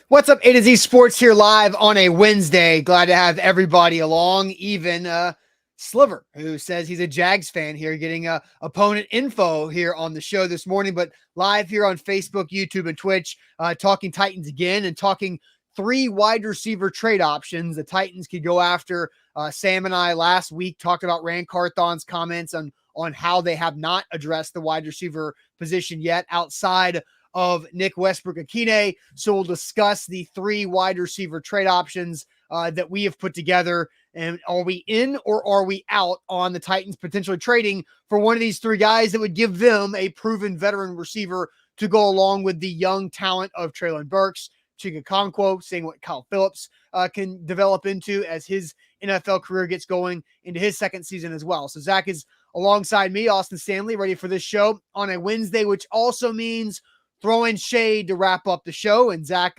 What's up, A to Z Sports here live on a Wednesday. Glad to have everybody along, even Sliver, who says he's a Jags fan here, getting opponent info here on the show this morning, but live here on Facebook, YouTube, and Twitch, talking Titans again and talking 3 wide receiver trade options the Titans could go after. Sam and I last week talked about Rand Carthon's comments on how they have not addressed the wide receiver position yet outside of Nick Westbrook-Akine. So we'll discuss the 3 wide receiver trade options that we have put together. And are we in or are we out on the Titans potentially trading for one of these 3 guys that would give them a proven veteran receiver to go along with the young talent of Treylon Burks, Chig Okonkwo, seeing what Kyle Phillips can develop into as his NFL career gets going into his second season as well. So Zach is alongside me, Austin Stanley, ready for this show on a Wednesday, which also means throwing shade to wrap up the show. And Zach,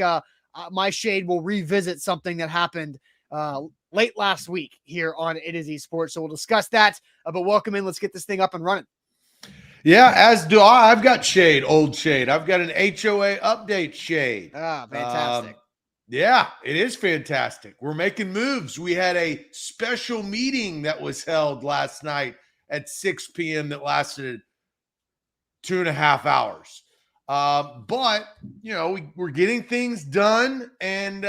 my shade will revisit something that happened late last week here on A to Z Sports. So we'll discuss that, but welcome in. Let's get this thing up and running. Yeah, as do I. I've got shade, old shade. I've got an HOA update shade. Fantastic. Yeah, it is fantastic. We're making moves. We had a special meeting that was held last night at 6 p.m. that lasted 2.5 hours. But, you know, we're getting things done, and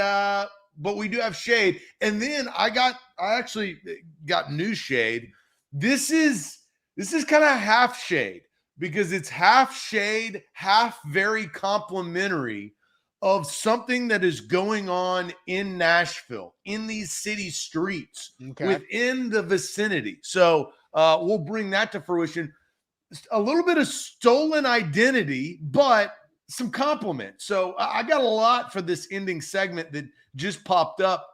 but we do have shade. And then I actually got new shade. This is kind of half shade, because it's half shade, half very complimentary of something that is going on in Nashville, in these city streets, within the vicinity. So we'll bring that to fruition. A little bit of stolen identity, but some compliments. So I got a lot for this ending segment that just popped up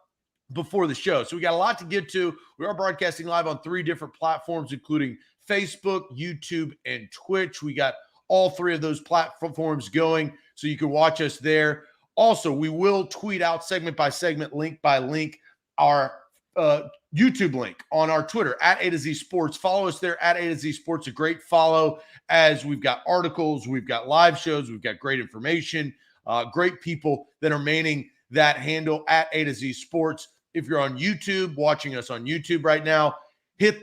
before the show. So we got a lot to get to. We are broadcasting live on 3 different platforms, including Facebook, YouTube, and Twitch. We got all 3 of those platforms going, so you can watch us there. Also, we will tweet out segment by segment, link by link, our YouTube link on our Twitter at A to Z Sports. Follow us there at A to Z Sports. A great follow, as we've got articles, we've got live shows, we've got great information, great people that are manning that handle at A to Z Sports. If you're on YouTube, watching us on YouTube right now, hit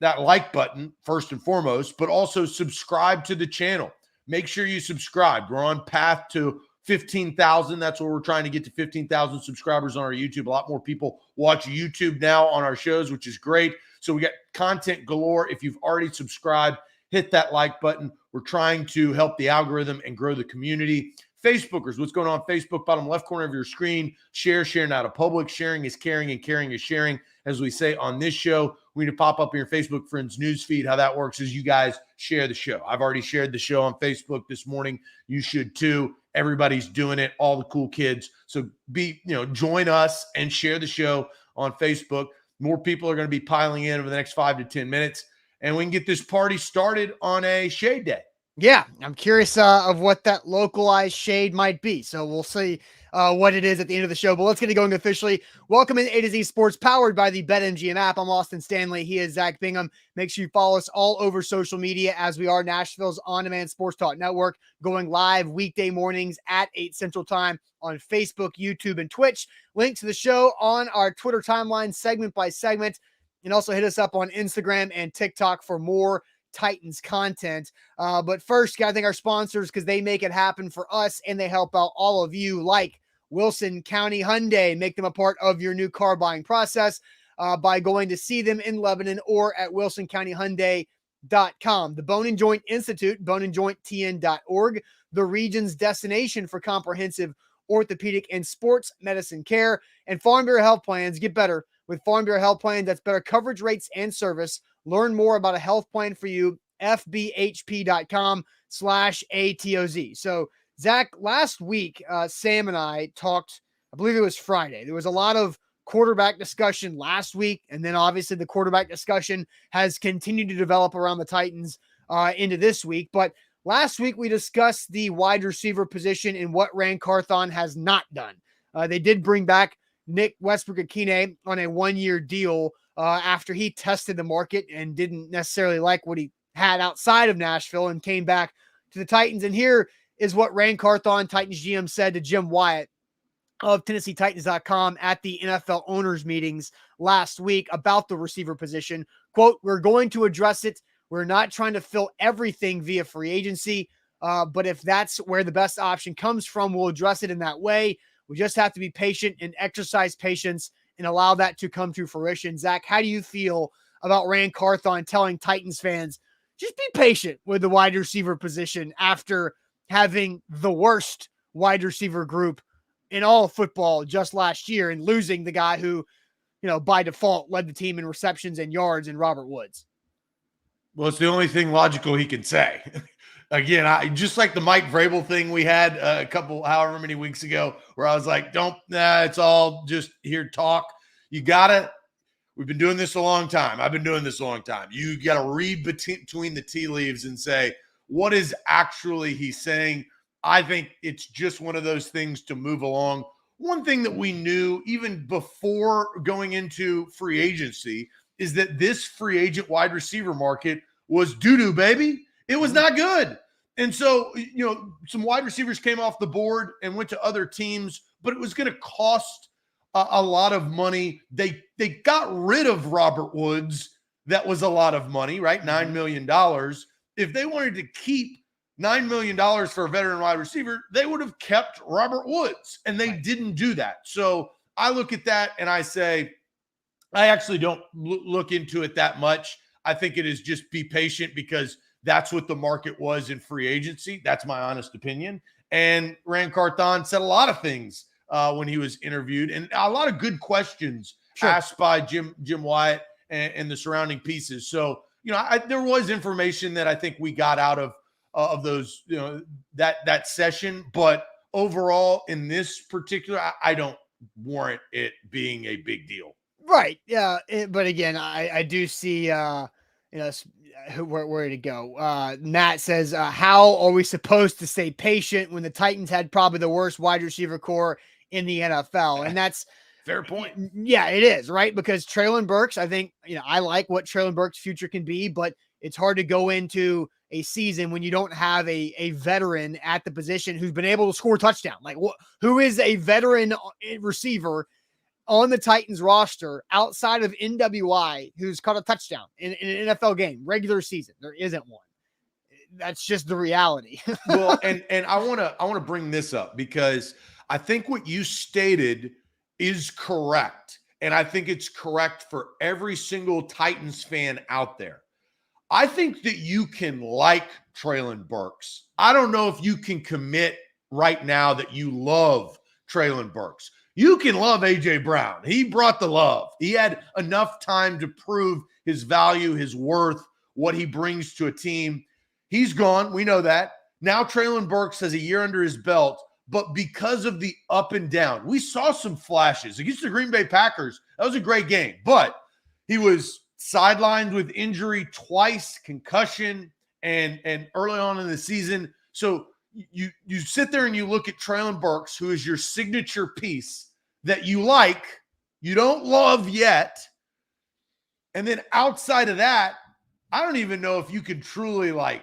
that like button first and foremost, but also subscribe to the channel. Make sure you subscribe. We're on path to 15,000. That's where we're trying to get to 15,000 subscribers on our YouTube. A lot more people watch YouTube now on our shows, which is great. So we got content galore. If you've already subscribed, hit that like button. We're trying to help the algorithm and grow the community. Facebookers, what's going on? Facebook, bottom left corner of your screen. Sharing out of public. Sharing is caring, and caring is sharing. As we say on this show, we need to pop up in your Facebook friends news feed. How that works is you guys share the show. I've already shared the show on Facebook this morning. You should too. Everybody's doing it, all the cool kids. So join us and share the show on Facebook. More people are going to be piling in over the next 5 to 10 minutes, and we can get this party started on a shade day. Yeah, I'm curious of what that localized shade might be. So we'll see what it is at the end of the show. But let's get it going officially. Welcome in A to Z Sports, powered by the BetMGM app. I'm Austin Stanley. He is Zach Bingham. Make sure you follow us all over social media, as we are Nashville's on-demand sports talk network, going live weekday mornings at 8 Central Time on Facebook, YouTube, and Twitch. Link to the show on our Twitter timeline, segment by segment. And also hit us up on Instagram and TikTok for more Titans content. But first, gotta thank our sponsors, because they make it happen for us and they help out all of you, like Wilson County Hyundai. Make them a part of your new car buying process by going to see them in Lebanon or at wilsoncountyhyundai.com. The Bone and Joint Institute, boneandjointtn.org, the region's destination for comprehensive orthopedic and sports medicine care, and Farm Bureau Health Plans. Get better with Farm Bureau Health Plans. That's better coverage rates and service. Learn more about a health plan for you, fbhp.com/ATOZ. So, Zach, last week, Sam and I talked, I believe it was Friday. There was a lot of quarterback discussion last week, and then obviously the quarterback discussion has continued to develop around the Titans into this week. But last week we discussed the wide receiver position and what Rand Carthon has not done. They did bring back Nick Westbrook-Akine on a 1-year deal after he tested the market and didn't necessarily like what he had outside of Nashville and came back to the Titans. And here is what Rand Carthon, Titans GM, said to Jim Wyatt of TennesseeTitans.com at the NFL owners meetings last week about the receiver position. Quote, "We're going to address it. We're not trying to fill everything via free agency, but if that's where the best option comes from, we'll address it in that way. We just have to be patient and exercise patience and allow that to come to fruition." Zach, how do you feel about Rand Carthon telling Titans fans, just be patient with the wide receiver position after having the worst wide receiver group in all of football just last year and losing the guy who, by default led the team in receptions and yards in Robert Woods? Well, it's the only thing logical he can say. Again, I just like the Mike Vrabel thing we had a couple, however many weeks ago, where I was like, it's all just here talk. We've been doing this a long time. I've been doing this a long time. You got to read between the tea leaves and say, what is actually he saying? I think it's just one of those things to move along. One thing that we knew even before going into free agency is that this free agent wide receiver market was doo-doo, baby. It was not good. And so, some wide receivers came off the board and went to other teams, but it was going to cost a lot of money. They got rid of Robert Woods. That was a lot of money, right? $9 million. If they wanted to keep $9 million for a veteran wide receiver, they would have kept Robert Woods, and they didn't do that. So I look at that and I say, I actually don't look into it that much. I think it is just be patient because that's what the market was in free agency. That's my honest opinion. And Rand Carthon said a lot of things when he was interviewed, and a lot of good questions asked by Jim Wyatt and the surrounding pieces. So, there was information that I think we got out of those, that session. But overall, in this particular, I don't warrant it being a big deal. Right. Yeah. But again, I do see, where to go. Matt says, how are we supposed to stay patient when the Titans had probably the worst wide receiver core in the NFL? And that's fair point. Yeah, it is, right? Because Treylon Burks, I think, I like what Treylon Burks' future can be, but it's hard to go into a season when you don't have a veteran at the position who's been able to score a touchdown. Like, who is a veteran receiver on the Titans roster outside of NWI who's caught a touchdown in an NFL game, regular season? There isn't one. That's just the reality. Well, and I want to bring this up because I think what you stated is correct. And I think it's correct for every single Titans fan out there. I think that you can like Treylon Burks. I don't know if you can commit right now that you love Treylon Burks. You can love A.J. Brown. He brought the love. He had enough time to prove his value, his worth, what he brings to a team. He's gone. We know that. Now Treylon Burks has a year under his belt, but because of the up and down, we saw some flashes against the Green Bay Packers. That was a great game, but he was sidelined with injury twice, concussion, and early on in the season. So you sit there and you look at Treylon Burks, who is your signature piece that you like, you don't love yet. And then outside of that, I don't even know if you can truly like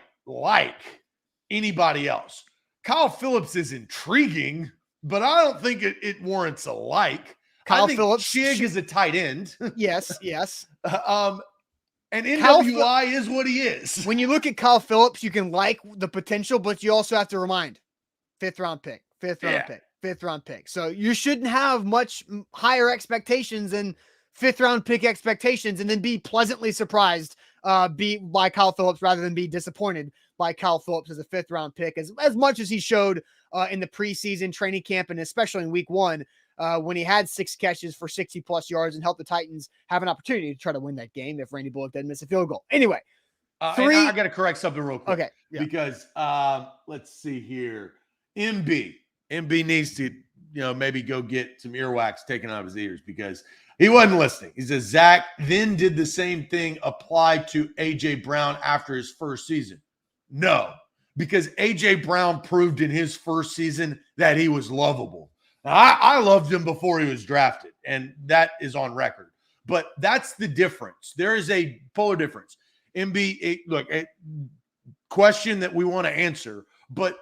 anybody else. Kyle Phillips is intriguing, but I don't think it warrants a like. Kyle Phillips. Shig is a tight end. Yes. And NWI is what he is. When you look at Kyle Phillips, you can like the potential, but you also have to remind, fifth round pick. So you shouldn't have much higher expectations than fifth round pick expectations and then be pleasantly surprised by Kyle Phillips rather than be disappointed by Kyle Phillips as a fifth round pick, as much as he showed in the preseason training camp and especially in week one when he had 6 catches for 60 plus yards and helped the Titans have an opportunity to try to win that game if Randy Bullock didn't miss a field goal. Anyway, I got to correct something real quick. Okay. Yeah. Because let's see here. MB needs to, maybe go get some earwax taken out of his ears because he wasn't listening. He says, Zach then did the same thing apply to A.J. Brown after his first season. No, because A.J. Brown proved in his first season that he was lovable. Now, I loved him before he was drafted, and that is on record. But that's the difference. There is a polar difference. MB, look, a question that we want to answer, but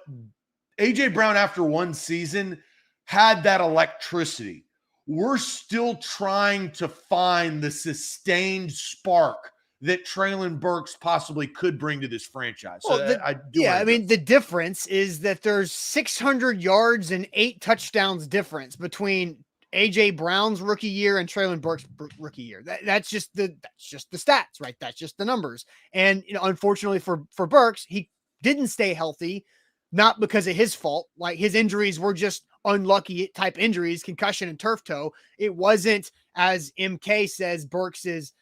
A.J. Brown after one season had that electricity. We're still trying to find the sustained spark that Treylon Burks possibly could bring to this franchise. So Well, I do. I mean, the difference is that there's 600 yards and 8 touchdowns difference between AJ Brown's rookie year and Treylon Burks' rookie year. That's just the stats, right? That's just the numbers. And unfortunately for Burks, he didn't stay healthy, not because of his fault. Like, his injuries were just unlucky type injuries, concussion and turf toe. It wasn't, as MK says, Burks is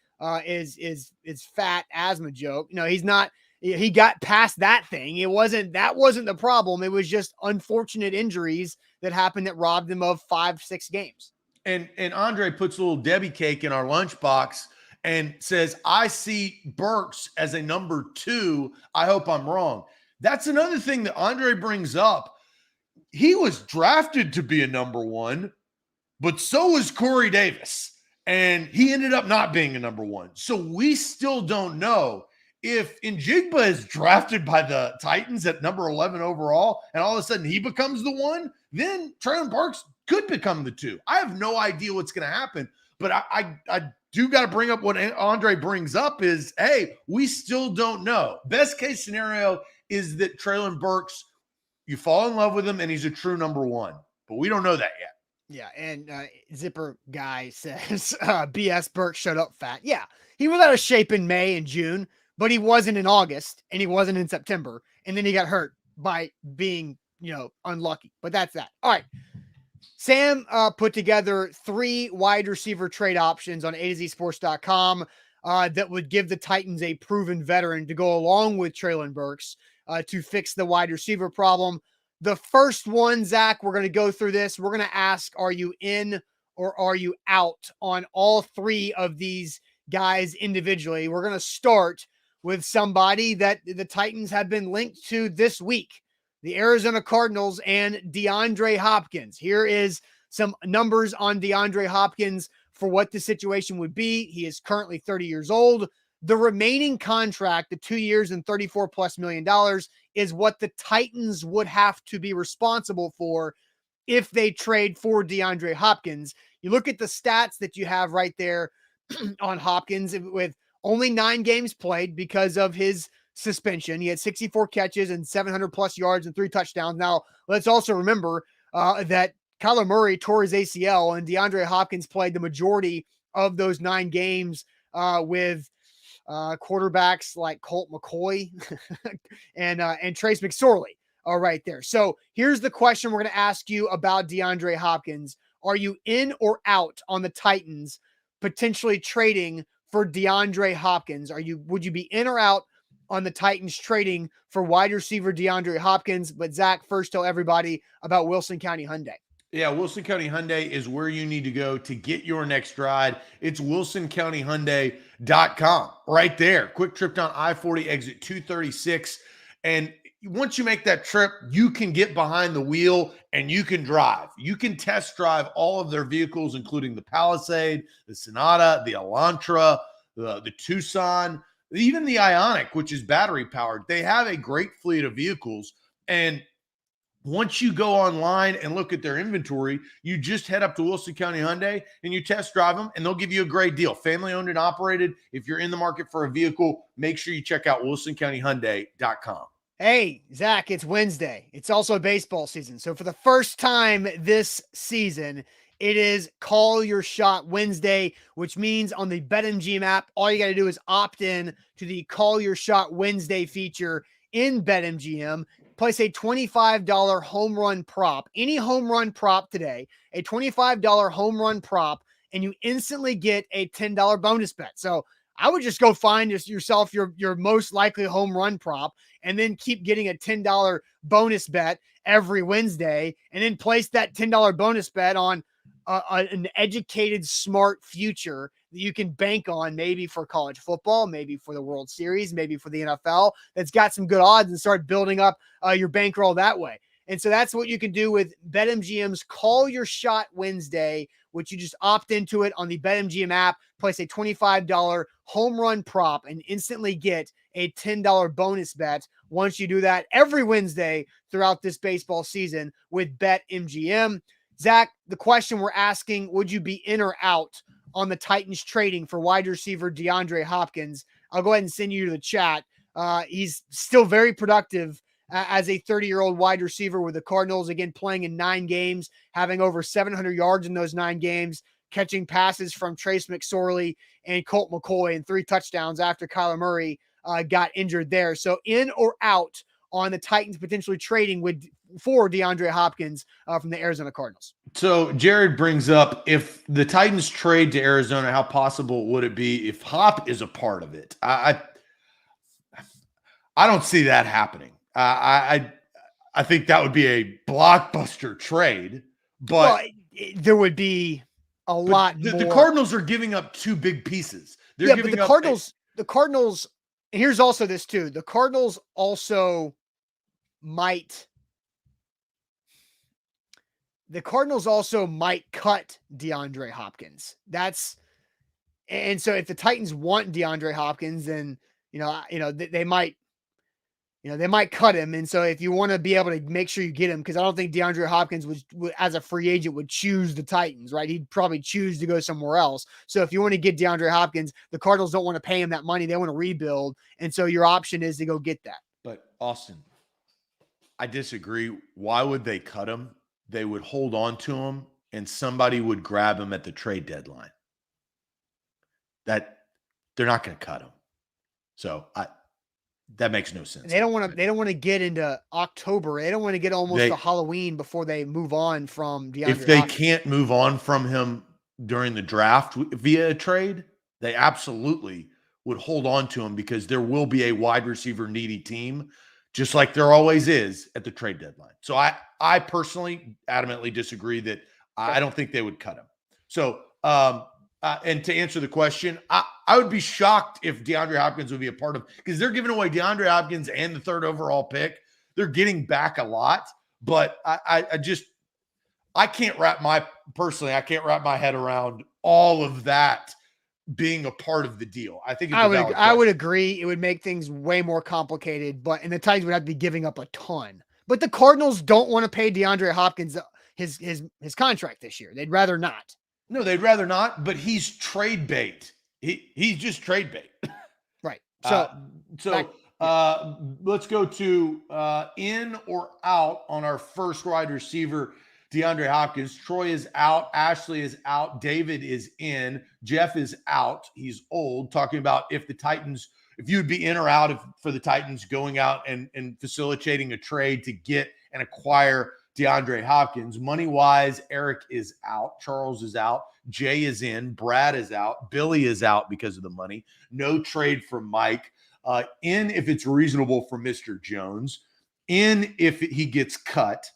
fat asthma joke. He's not. He got past that thing. That wasn't the problem. It was just unfortunate injuries that happened that robbed him of 5-6 games. And Andre puts a little Debbie cake in our lunchbox and says, I see Burks as a number 2. I hope I'm wrong. That's another thing that Andre brings up. He was drafted to be a number 1, but so was Corey Davis. And he ended up not being a number 1. So we still don't know if Njigba is drafted by the Titans at number 11 overall and all of a sudden he becomes the 1, then Treylon Burks could become the 2. I have no idea what's going to happen, but I do got to bring up what Andre brings up is, hey, we still don't know. Best case scenario is that Treylon Burks, you fall in love with him and he's a true number 1, but we don't know that yet. Yeah, and Zipper Guy says, BS Burks showed up fat. Yeah, he was out of shape in May and June, but he wasn't in August and he wasn't in September. And then he got hurt by being, unlucky. But that's that. All right. Sam put together 3 wide receiver trade options on A2ZSports.com that would give the Titans a proven veteran to go along with Treylon Burks to fix the wide receiver problem. The first one, Zach, we're going to go through this. We're going to ask, are you in or are you out on all 3 of these guys individually? We're going to start with somebody that the Titans have been linked to this week, the Arizona Cardinals and DeAndre Hopkins. Here is some numbers on DeAndre Hopkins for what the situation would be. He is currently 30 years old. The remaining contract, the 2 years and $34+ million, is what the Titans would have to be responsible for if they trade for DeAndre Hopkins. You look at the stats that you have right there on Hopkins with only 9 games played because of his suspension. He had 64 catches and 700+ yards and 3 touchdowns. Now, let's also remember that Kyler Murray tore his ACL and DeAndre Hopkins played the majority of those 9 games with quarterbacks like Colt McCoy and Trace McSorley are right there. So here's the question we're going to ask you about DeAndre Hopkins. Are you in or out on the Titans potentially trading for DeAndre Hopkins? Would you be in or out on the Titans trading for wide receiver DeAndre Hopkins? But Zach, first tell everybody about Wilson County Hyundai. Yeah, Wilson County Hyundai is where you need to go to get your next ride. It's wilsoncountyhyundai.com right there. Quick trip down I-40 exit 236. And once you make that trip, you can get behind the wheel and you can drive. You can test drive all of their vehicles, including the Palisade, the Sonata, the Elantra, the Tucson, even the Ioniq, which is battery powered. They have a great fleet of vehicles. And once you go online and look at their inventory, you just head up to Wilson County Hyundai and you test drive them and they'll give you a great deal. Family owned and operated. If you're in the market for a vehicle, make sure you check out wilsoncountyhyundai.com. Hey, Zach, it's Wednesday. It's also baseball season. So for the first time this season, it is Call Your Shot Wednesday, which means on the BetMGM app, all you got to do is opt in to the Call Your Shot Wednesday feature in BetMGM. Place a $25 home run prop, any home run prop today, a $25 home run prop, and you instantly get a $10 bonus bet. So I would just go find yourself your most likely home run prop and then keep getting a $10 bonus bet every Wednesday and then place that $10 bonus bet on an educated, smart future that you can bank on, maybe for college football, maybe for the World Series, maybe for the NFL, that's got some good odds, and start building up your bankroll that way. And so that's what you can do with BetMGM's Call Your Shot Wednesday, which you just opt into it on the BetMGM app, place a $25 home run prop, and instantly get a $10 bonus bet once you do that every Wednesday throughout this baseball season with BetMGM. Zach, the question we're asking, would you be in or out on the Titans trading for wide receiver DeAndre Hopkins? I'll go ahead and send you to the chat. He's still very productive as a 30-year-old wide receiver with the Cardinals, again, playing in 9 games, having over 700 yards in those 9 games, catching passes from Trace McSorley and Colt McCoy and 3 touchdowns after Kyler Murray got injured there. So in or out on the Titans potentially trading for DeAndre Hopkins from the Arizona Cardinals. So Jared brings up, if the Titans trade to Arizona, how possible would it be if Hop is a part of it? I don't see that happening. I think that would be a blockbuster trade, but there would be a lot more. The Cardinals are giving up 2 big pieces. They're giving but the Cardinals, and here's also this too. The Cardinals also might cut DeAndre Hopkins. And so if the Titans want DeAndre Hopkins, then they might cut him. And so if you want to be able to make sure you get him, because I don't think DeAndre Hopkins would, as a free agent, would choose the Titans, right? He'd probably choose to go somewhere else. So if you want to get DeAndre Hopkins, the Cardinals don't want to pay him that money. They want to rebuild. And so your option is to go get that. But Austin, I disagree. Why would they cut him? They would hold on to him and somebody would grab him at the trade deadline. That they're not going to cut him. So that makes no sense. They don't want to get into October. They don't want to get almost to Halloween before they move on from DeAndre If they Hopkins. can't move on from him during the draft via a trade, they absolutely would hold on to him, because there will be a wide receiver needy team, just like there always is at the trade deadline. So I personally adamantly disagree that I don't think they would cut him. So, and to answer the question, I would be shocked if DeAndre Hopkins would be a part of, because they're giving away DeAndre Hopkins and the 3rd overall pick. They're getting back a lot, but I can't wrap my head around all of that being a part of the deal. I think I would agree. It would make things way more complicated, and the Titans would have to be giving up a ton. But the Cardinals don't want to pay DeAndre Hopkins his contract this year. They'd rather not. No, they'd rather not, but he's trade bait. He's just trade bait. Right. Let's go to in or out on our first wide receiver, DeAndre Hopkins. Troy is out. Ashley is out. David is in. Jeff is out. He's old. Talking about if you'd be in or out for the Titans going out and facilitating a trade to get and acquire DeAndre Hopkins. Money-wise, Eric is out. Charles is out. Jay is in. Brad is out. Billy is out because of the money. No trade for Mike. In if it's reasonable for Mr. Jones. In if he gets cut,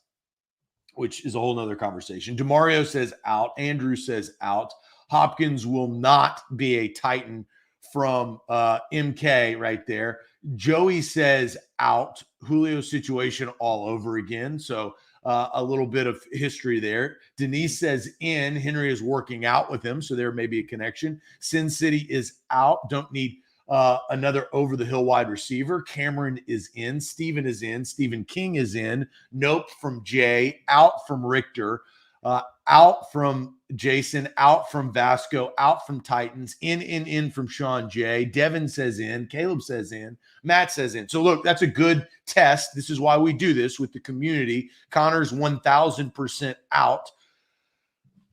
which is a whole nother conversation. DeMario says out. Andrew says out. Hopkins will not be a Titan from MK right there. Joey says out. Julio's situation all over again. So a little bit of history there. Denise says in. Henry is working out with him, so there may be a connection. Sin City is out. Don't need another over-the-hill wide receiver. Cameron is in. Steven is in. Stephen King is in. Nope from Jay. Out from Richter. Out from Jason. Out from Vasco. Out from Titans. In from Sean J. Devin says in. Caleb says in. Matt says in. So look, that's a good test. This is why we do this with the community. Connor's 1,000% out.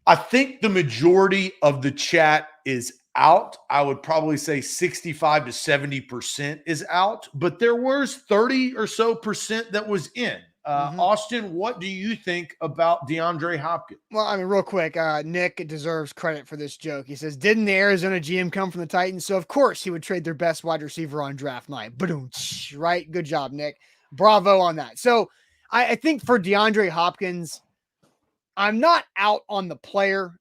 I think the majority of the chat is out. I would probably say 65 to 70% is out, but there was 30 or so percent that was in. Austin, what do you think about DeAndre Hopkins? Well, I mean, real quick, Nick deserves credit for this joke. He says, didn't the Arizona GM come from the Titans? So, of course, he would trade their best wide receiver on draft night. Boom, right? Good job, Nick. Bravo on that. So, I think for DeAndre Hopkins, I'm not out on the player.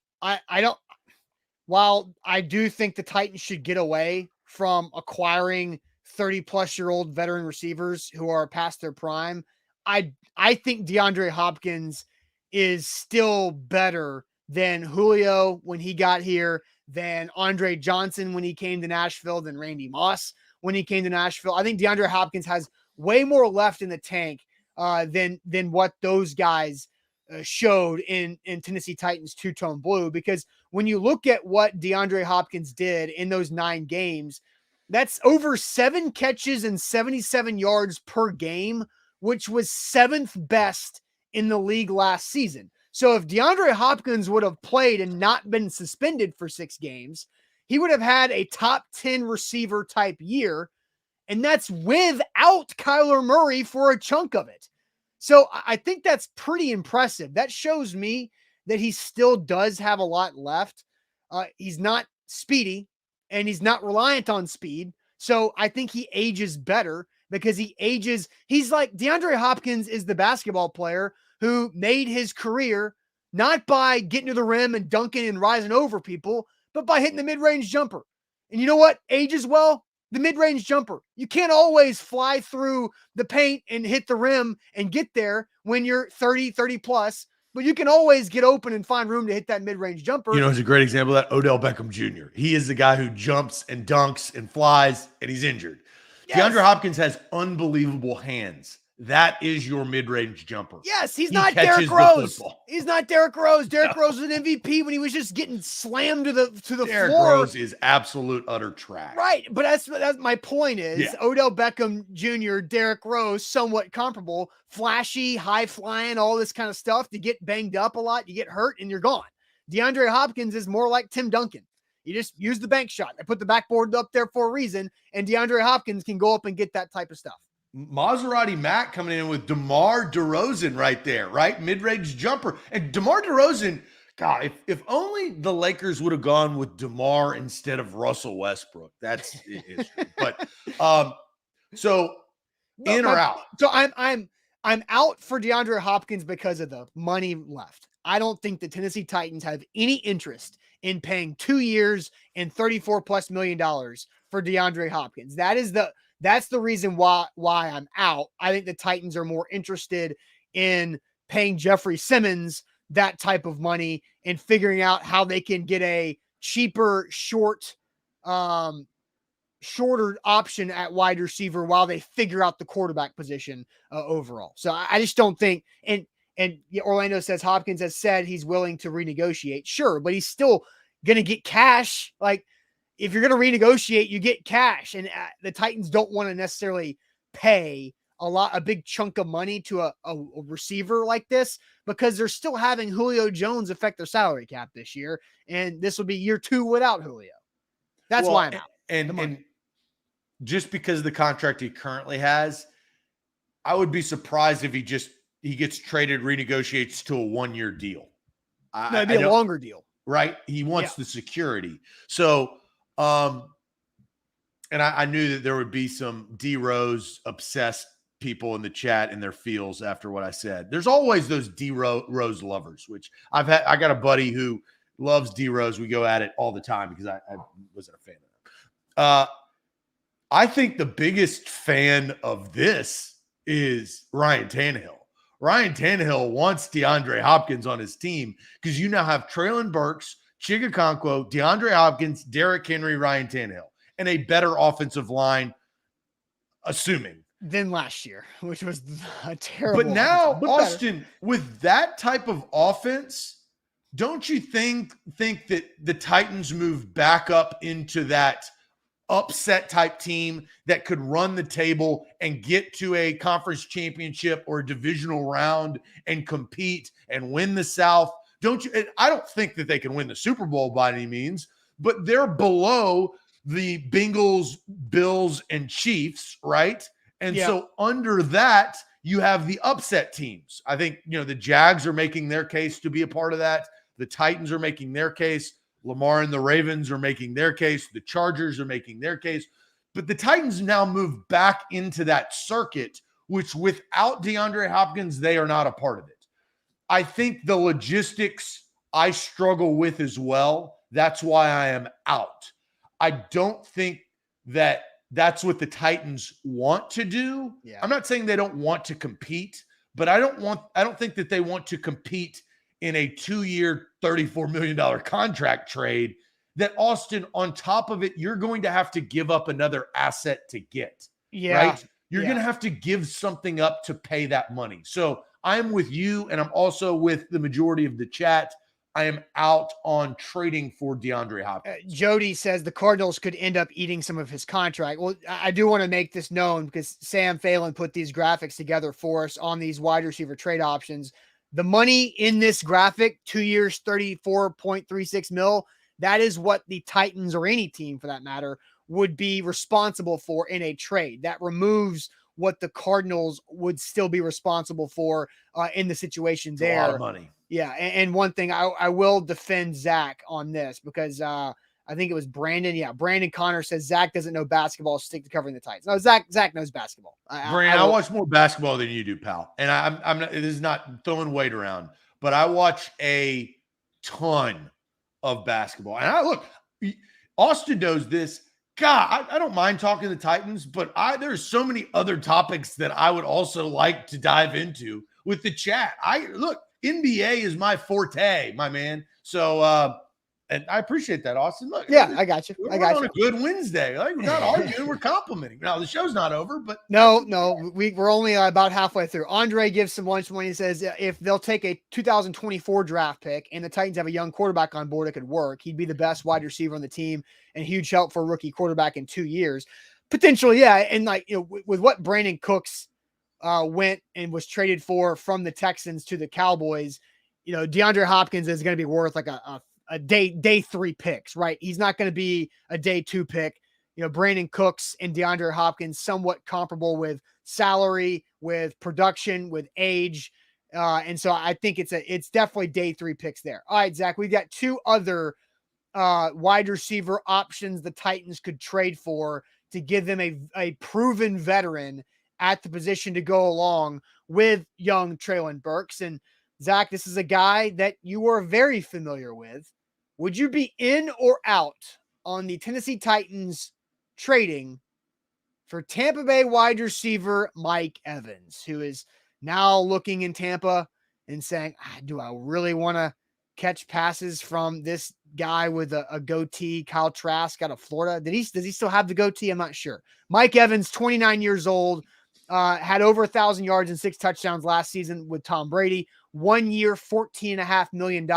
While I do think the Titans should get away from acquiring 30-plus-year-old veteran receivers who are past their prime, I think DeAndre Hopkins is still better than Julio when he got here, than Andre Johnson when he came to Nashville, than Randy Moss when he came to Nashville. I think DeAndre Hopkins has way more left in the tank than what those guys showed in Tennessee Titans two-tone blue, because when you look at what DeAndre Hopkins did in those 9 games, that's over 7 catches and 77 yards per game, which was 7th best in the league last season. So if DeAndre Hopkins would have played and not been suspended for 6 games, he would have had a top 10 receiver type year. And that's without Kyler Murray for a chunk of it. So I think that's pretty impressive. That shows me that he still does have a lot left. He's not speedy and he's not reliant on speed. So I think he ages better because he's like DeAndre Hopkins is the basketball player who made his career not by getting to the rim and dunking and rising over people, but by hitting the mid-range jumper. And you know what ages well? The mid-range jumper. You can't always fly through the paint and hit the rim and get there when you're 30 plus, but you can always get open and find room to hit that mid-range jumper. You know, it's a great example of that, Odell Beckham Jr. He is the guy who jumps and dunks and flies, and he's injured. Yes. DeAndre Hopkins has unbelievable hands. That is your mid-range jumper. Yes, he's not Derrick Rose. He's not Derrick Rose. Derrick Rose was an MVP when he was just getting slammed to the floor. Derrick Rose is absolute utter trash. Right, but that's my point is Odell Beckham Jr., Derrick Rose, somewhat comparable, flashy, high flying, all this kind of stuff. To get banged up a lot, you get hurt, and you're gone. DeAndre Hopkins is more like Tim Duncan. You just use the bank shot. I put the backboard up there for a reason, and DeAndre Hopkins can go up and get that type of stuff. Maserati Matt coming in with DeMar DeRozan right there, right? Mid-range jumper. And DeMar DeRozan, God, if only the Lakers would have gone with DeMar instead of Russell Westbrook. That's history. But so in or out? So I'm out for DeAndre Hopkins because of the money left. I don't think the Tennessee Titans have any interest in paying 2 years and $34+ million for DeAndre Hopkins. That's the reason why I'm out. I think the Titans are more interested in paying Jeffrey Simmons that type of money and figuring out how they can get a cheaper, shorter option at wide receiver while they figure out the quarterback position overall. So I just don't think, and Orlando says Hopkins has said he's willing to renegotiate. Sure, but he's still going to get cash. Like, if you're going to renegotiate, you get cash, and the Titans don't want to necessarily pay a big chunk of money to a receiver like this, because they're still having Julio Jones affect their salary cap this year, and this will be year 2 without Julio. That's why I'm out. And just because of the contract he currently has, I would be surprised if he gets traded, renegotiates to a 1-year deal. No, it'd be a longer deal. Right? He wants the security. So, and I knew that there would be some D Rose obsessed people in the chat and their feels after what I said. There's always those D Rose lovers, which I got a buddy who loves D Rose. We go at it all the time because I wasn't a fan of him. I think the biggest fan of this is Ryan Tannehill. Ryan Tannehill wants DeAndre Hopkins on his team because you now have Traylon Burks, Chigakonkwo, DeAndre Hopkins, Derrick Henry, Ryan Tannehill, and a better offensive line, assuming. Than last year, which was a terrible. But now, Austin, with that type of offense, don't you think that the Titans move back up into that upset type team that could run the table and get to a conference championship or a divisional round and compete and win the South? Don't you? I don't think that they can win the Super Bowl by any means, but they're below the Bengals, Bills, and Chiefs, right? And so under that, you have the upset teams. I think, the Jags are making their case to be a part of that. The Titans are making their case. Lamar and the Ravens are making their case. The Chargers are making their case. But the Titans now move back into that circuit, which without DeAndre Hopkins, they are not a part of it. I think the logistics I struggle with as well. That's why I am out. I don't think that that's what the Titans want to do. Yeah. I'm not saying they don't want to compete, but I don't think that they want to compete in a 2-year, $34 million contract trade that, Austin, on top of it, you're going to have to give up another asset to get. Yeah. Right? You're going to have to give something up to pay that money. So I'm with you, and I'm also with the majority of the chat. I am out on trading for DeAndre Hopkins. Jody says the Cardinals could end up eating some of his contract. Well, I do want to make this known because Sam Phelan put these graphics together for us on these wide receiver trade options. The money in this graphic, 2 years, 34.36 mil, that is what the Titans or any team for that matter would be responsible for in a trade. That removes what the Cardinals would still be responsible for in the situation there. A lot of money. Yeah, and one thing I will defend Zach on this because I think it was Brandon. Yeah, Brandon Connor says Zach doesn't know basketball. Stick to covering the Titans. No, Zach knows basketball. Brandon, I watch more basketball than you do, pal. And I'm not. This is not throwing weight around, but I watch a ton of basketball. And look, Austin knows this. God, I don't mind talking to the Titans, but there's so many other topics that I would also like to dive into with the chat. NBA is my forte, my man. So, and I apprate that, Austin. Look, yeah, I got you. We're on a good Wednesday. Like, we're not arguing, we're complimenting. Now, the show's not over, but no, we're only about halfway through. Andre gives some lunch when he says if they'll take a 2024 draft pick and the Titans have a young quarterback on board, it could work. He'd be the best wide receiver on the team and huge help for a rookie quarterback in 2 years. Potentially, yeah. And with what Brandon Cooks went and was traded for from the Texans to the Cowboys, DeAndre Hopkins is going to be worth like a day 3 picks, right? He's not going to be a day 2 pick. Brandon Cooks and DeAndre Hopkins somewhat comparable with salary, with production, with age. And so I think it's definitely day 3 picks there. All right, Zach, we've got 2 other wide receiver options the Titans could trade for to give them a proven veteran at the position to go along with young Treylon Burks. And Zach, this is a guy that you are very familiar with. Would you be in or out on the Tennessee Titans trading for Tampa Bay wide receiver Mike Evans, who is now looking in Tampa and saying, do I really want to catch passes from this guy with a goatee, Kyle Trask out of Florida? Does he still have the goatee? I'm not sure. Mike Evans, 29 years old, had over 1,000 yards and 6 touchdowns last season with Tom Brady. 1 year, $14.5 million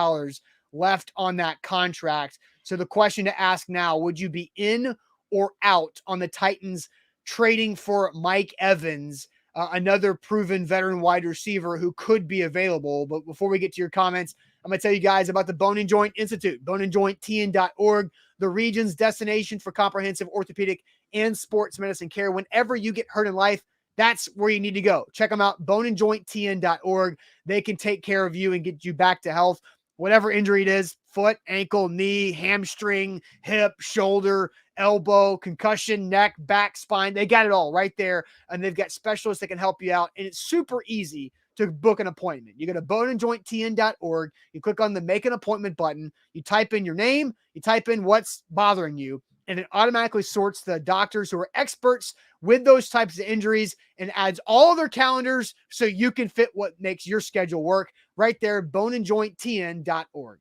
left on that contract. So the question to ask now, would you be in or out on the Titans trading for Mike Evans, another proven veteran wide receiver who could be available? But before we get to your comments, I'm going to tell you guys about the Bone and Joint Institute, boneandjointtn.org, the region's destination for comprehensive orthopedic and sports medicine care. Whenever you get hurt in life, that's where you need to go. Check them out, boneandjointtn.org. They can take care of you and get you back to health. Whatever injury it is, foot, ankle, knee, hamstring, hip, shoulder, elbow, concussion, neck, back, spine, they got it all right there. And they've got specialists that can help you out. And it's super easy to book an appointment. You go to boneandjointtn.org, you click on the make an appointment button, you type in your name, you type in what's bothering you, and it automatically sorts the doctors who are experts with those types of injuries and adds all of their calendars so you can fit what makes your schedule work right there, boneandjointtn.org.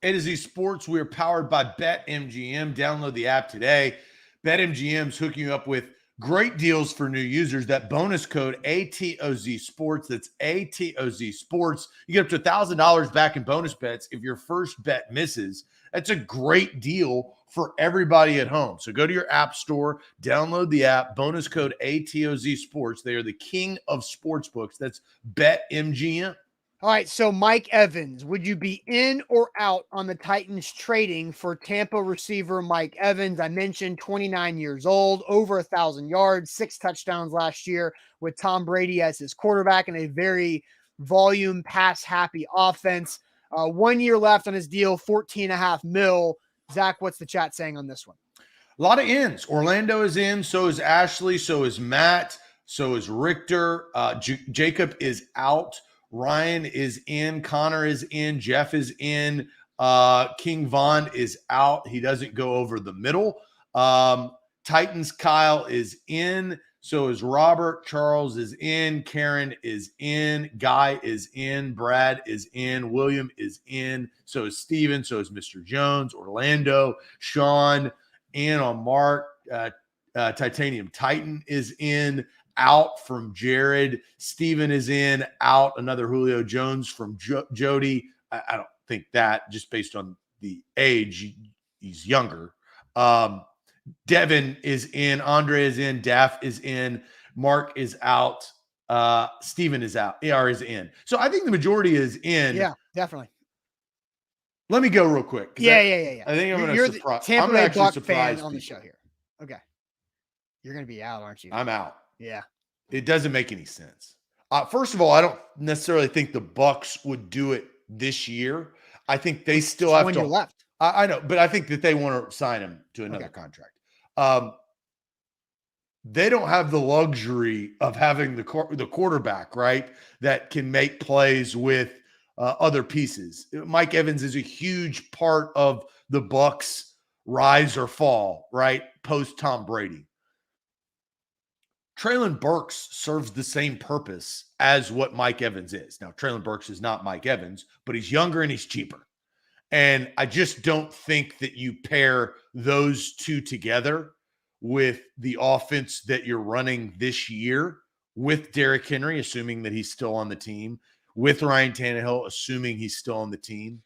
A to Z Sports, we are powered by BetMGM. Download the app today. BetMGM's hooking you up with great deals for new users. That bonus code ATOZ Sports, that's ATOZ Sports. You get up to $1,000 back in bonus bets if your first bet misses. That's a great deal for everybody at home. So go to your app store, download the app, bonus code ATOZ Sports. They are the king of sportsbooks. That's BetMGM. All right, so Mike Evans, would you be in or out on the Titans trading for Tampa receiver Mike Evans? I mentioned 29 years old, over 1,000 yards, 6 touchdowns last year with Tom Brady as his quarterback in a very volume pass-happy offense. 1 year left on his deal, $14.5 million. Zach, what's the chat saying on this one? A lot of ins. Orlando is in, so is Ashley, so is Matt, so is Richter. Jacob is out. Ryan is in. Connor is in. Jeff is in. King Von is out. He doesn't go over the middle. Titans Kyle is in. So is Robert. Charles is in. Karen is in. Guy is in. Brad is in. William is in. So is Steven. So is Mr. Jones. Orlando. Sean. In on Mark. Titanium Titan is in. out from Jared. Steven is in, out. Another Julio Jones from Jody. I don't think that, just based on the age, he's younger. Devin is in, Andre is in, Daff is in, Mark is out, Steven is out, AR is in. So I think the majority is in. Yeah, definitely. Let me go real quick. Yeah. I think I'm going You're to surprise. the Tampa I'm Bay actually Buck surprised fan on the people. show here. Okay. You're going to be out, aren't you? I'm out. Yeah. It doesn't make any sense. First of all, I don't necessarily think the Bucks would do it this year. I think they still Just have one to. year left. I know, but I think that they want to sign him to another contract. They don't have the luxury of having the quarterback, right, that can make plays with other pieces. Mike Evans is a huge part of the Bucks' rise or fall, right, post Tom Brady. Traylon Burks serves the same purpose as what Mike Evans is. Now, Traylon Burks is not Mike Evans, but he's younger and he's cheaper. And I just don't think that you pair those two together with the offense that you're running this year with Derrick Henry, assuming that he's still on the team, with Ryan Tannehill, assuming he's still on the team.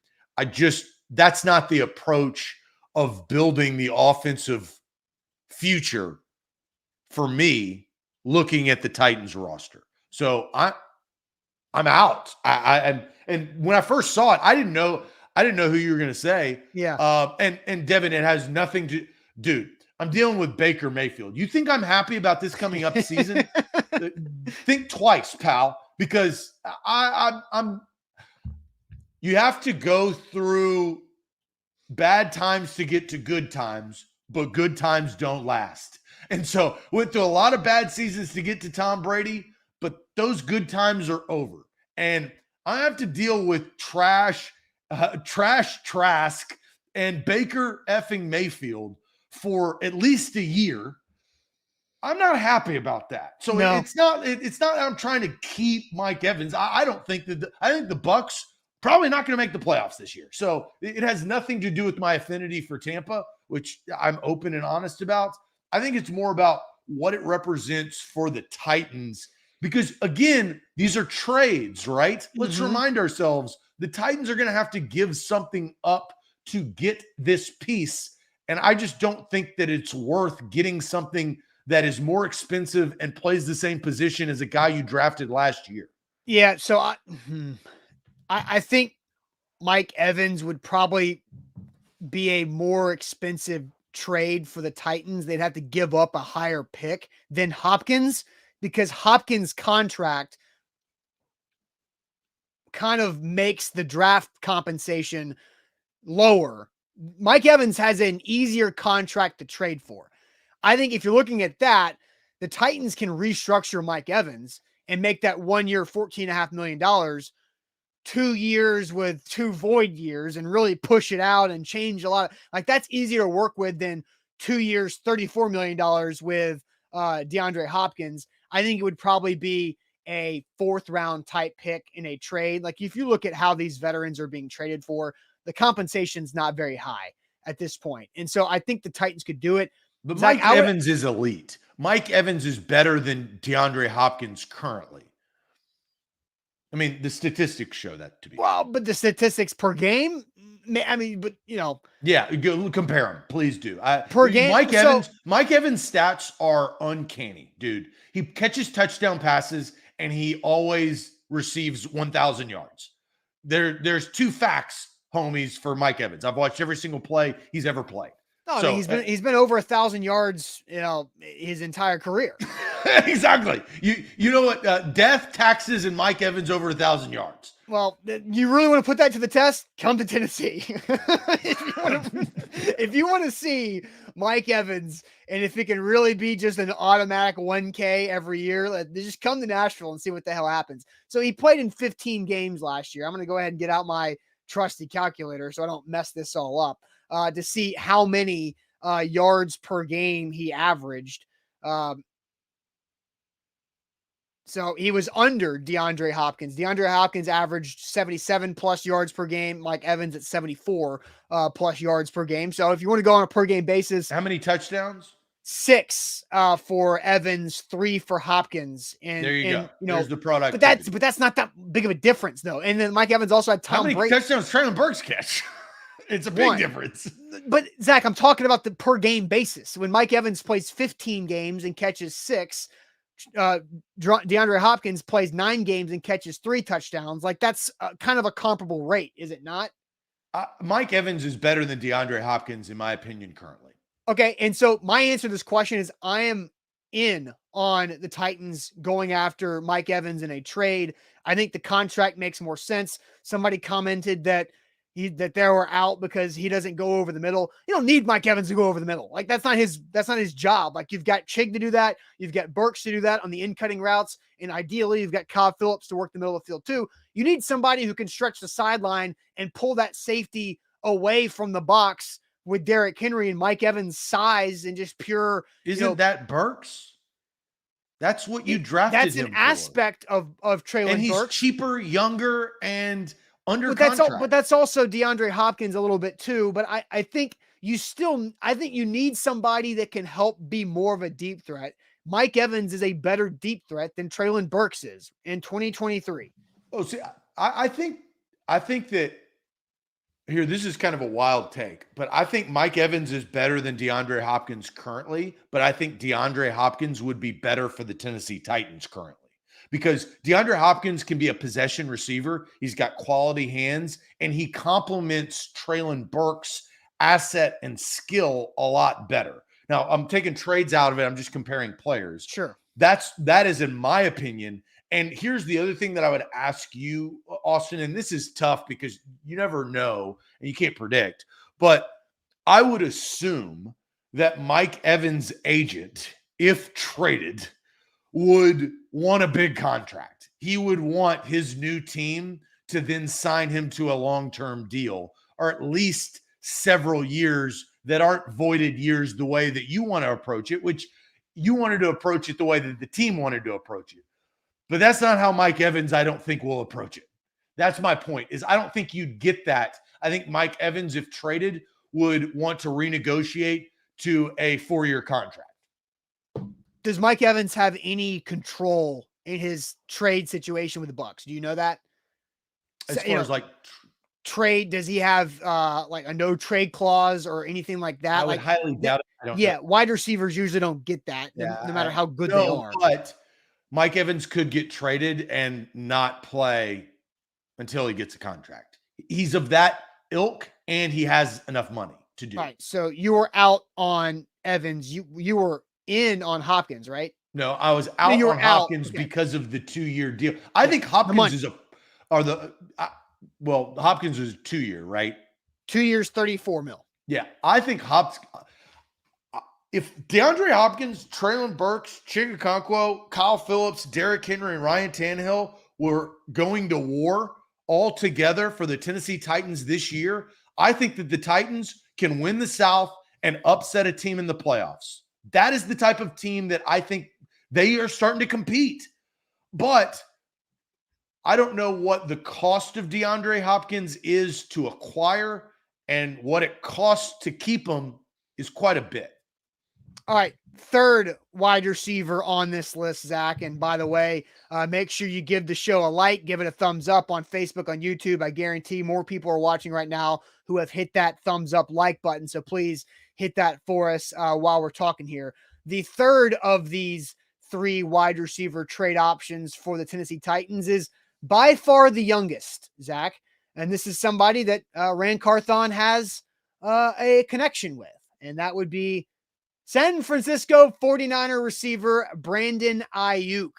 That's not the approach of building the offensive future for me, looking at the Titans roster. So I'm out. And when I first saw it, I didn't know who you were going to say. Yeah. And Devin, it has nothing to, dude, I'm dealing with Baker Mayfield. You think I'm happy about this coming up season? Think twice, pal, because I'm you have to go through bad times to get to good times, but good times don't last. And so went through a lot of bad seasons to get to Tom Brady, but those good times are over. And I have to deal with Trash Trask and Baker effing Mayfield for at least a year. I'm not happy about that. So No. it's not I'm trying to keep Mike Evans. I don't think that I think the Bucks probably not going to make the playoffs this year. So it has nothing to do with my affinity for Tampa, which I'm open and honest about. I think it's more about what it represents for the Titans, because again, these are trades, right? Let's remind ourselves the Titans are going to have to give something up to get this piece. And I just don't think that it's worth getting something that is more expensive and plays the same position as a guy you drafted last year. Yeah. So I think Mike Evans would probably be a more expensive trade for the Titans. They'd have to give up a higher pick than Hopkins, because Hopkins' contract kind of makes the draft compensation lower. Mike Evans has an easier contract to trade for. I think if you're looking at that, the Titans can restructure Mike Evans and make that 1 year, $14.5 million, 2 years with 2 void years, and really push it out and change a lot. That's easier to work with than 2 years, $34 million with DeAndre Hopkins. I think it would probably be a 4th round type pick in a trade. Like, if you look at how these veterans are being traded for, the compensation's not very high at this point. And so I think the Titans could do it. But Mike Evans is elite. Mike Evans is better than DeAndre Hopkins currently. I mean, the statistics show that to be. Well, but the statistics per game, but yeah, go compare them, please do. Per game, Mike Evans' stats are uncanny, dude. He catches touchdown passes and he always receives 1,000 yards. There's 2 facts, homies, for Mike Evans. I've watched every single play he's ever played. No, so, he's been over 1,000 yards, his entire career. Exactly. You know what? Death, taxes, and Mike Evans over 1,000 yards. Well, you really want to put that to the test? Come to Tennessee. If you want to see Mike Evans, and if it can really be just an automatic 1K every year, just come to Nashville and see what the hell happens. So he played in 15 games last year. I'm going to go ahead and get out my trusty calculator so I don't mess this all up. To see how many yards per game he averaged. So he was under DeAndre Hopkins. DeAndre Hopkins averaged 77 plus yards per game. Mike Evans at 74 plus yards per game. So if you want to go on a per game basis. How many touchdowns? 6 for Evans, 3 for Hopkins. And there you go. You know, There's the productivity. but that's not that big of a difference though. And then Mike Evans also had How Tom many Brady. touchdowns Traylon Burks catch? It's a big difference. But Zach, I'm talking about the per game basis. When Mike Evans plays 15 games and catches 6, DeAndre Hopkins plays 9 games and catches 3 touchdowns. Like that's kind of a comparable rate, is it not? Mike Evans is better than DeAndre Hopkins, in my opinion, currently. Okay. And so my answer to this question is I am in on the Titans going after Mike Evans in a trade. I think the contract makes more sense. Somebody commented that they were out because he doesn't go over the middle. You don't need Mike Evans to go over the middle. Like that's not his job. Like you've got Chig to do that. You've got Burks to do that on the in-cutting routes. And ideally you've got Cobb Phillips to work the middle of the field too. You need somebody who can stretch the sideline and pull that safety away from the box with Derrick Henry and Mike Evans' size and just pure. Isn't that Burks? That's what you drafted That's him an for. Aspect of Traylon and he's Burks. Cheaper, younger, and under contract. But that's also DeAndre Hopkins a little bit too. But I think you need somebody that can help be more of a deep threat. Mike Evans is a better deep threat than Traylon Burks is in 2023. Oh, see, I think that here, this is kind of a wild take, but I think Mike Evans is better than DeAndre Hopkins currently, but I think DeAndre Hopkins would be better for the Tennessee Titans currently because DeAndre Hopkins can be a possession receiver. He's got quality hands, and he complements Traylon Burks' asset and skill a lot better. Now, I'm taking trades out of it. I'm just comparing players. Sure. That is, in my opinion. And here's the other thing that I would ask you, Austin, and this is tough because you never know and you can't predict, but I would assume that Mike Evans' agent, if traded, would want a big contract. He would want his new team to then sign him to a long-term deal, or at least several years that aren't voided years the way that you want to approach it, which you wanted to approach it the way that the team wanted to approach it. But that's not how Mike Evans, I don't think, will approach it. That's my point, is I don't think you'd get that. I think Mike Evans, if traded, would want to renegotiate to a 4-year contract. Does Mike Evans have any control in his trade situation with the Bucs? Do you know that? As far as like trade, does he have like a no trade clause or anything like that? I would highly doubt it. I don't know. Wide receivers usually don't get that, no matter how good they are. But Mike Evans could get traded and not play until he gets a contract. He's of that ilk, and he has enough money to do. Right. So you were out on Evans. You were in on Hopkins, right? No, I was out on Hopkins because of the 2-year deal. I think Hopkins Hopkins was 2-year, right? 2 years, $34 million. Yeah, I think if DeAndre Hopkins, Traylon Burks, Chig Okonkwo, Kyle Phillips, Derrick Henry, and Ryan Tannehill were going to war all together for the Tennessee Titans this year, I think that the Titans can win the South and upset a team in the playoffs. That is the type of team that I think they are starting to compete. But I don't know what the cost of DeAndre Hopkins is to acquire, and what it costs to keep him is quite a bit. All right, third wide receiver on this list, Zach. And by the way, make sure you give the show a like, give it a thumbs up on Facebook, on YouTube. I guarantee more people are watching right now who have hit that thumbs up like button. So please hit that for us while we're talking here. The third of these 3 wide receiver trade options for the Tennessee Titans is by far the youngest, Zach. And this is somebody that Rand Carthon has a connection with, and that would be San Francisco 49er receiver Brandon Aiyuk.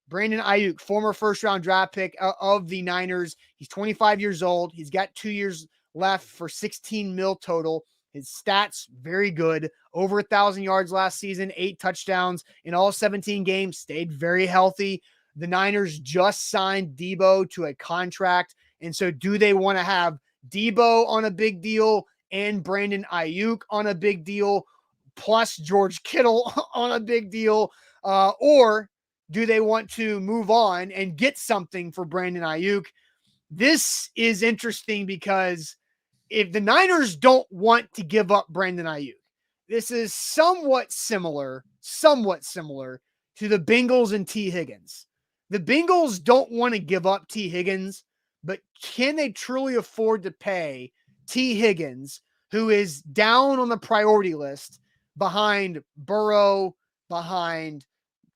Brandon Aiyuk, former first-round draft pick of the Niners. He's 25 years old. He's got 2 years left for $16 million total. His stats, very good. Over 1,000 yards last season, 8 touchdowns in all 17 games, stayed very healthy. The Niners just signed Debo to a contract. And so do they want to have Debo on a big deal and Brandon Aiyuk on a big deal, plus George Kittle on a big deal? Or do they want to move on and get something for Brandon Aiyuk? This is interesting because if the Niners don't want to give up Brandon Aiyuk, this is somewhat similar to the Bengals and T. Higgins. The Bengals don't want to give up T. Higgins, but can they truly afford to pay T. Higgins, who is down on the priority list behind Burrow, behind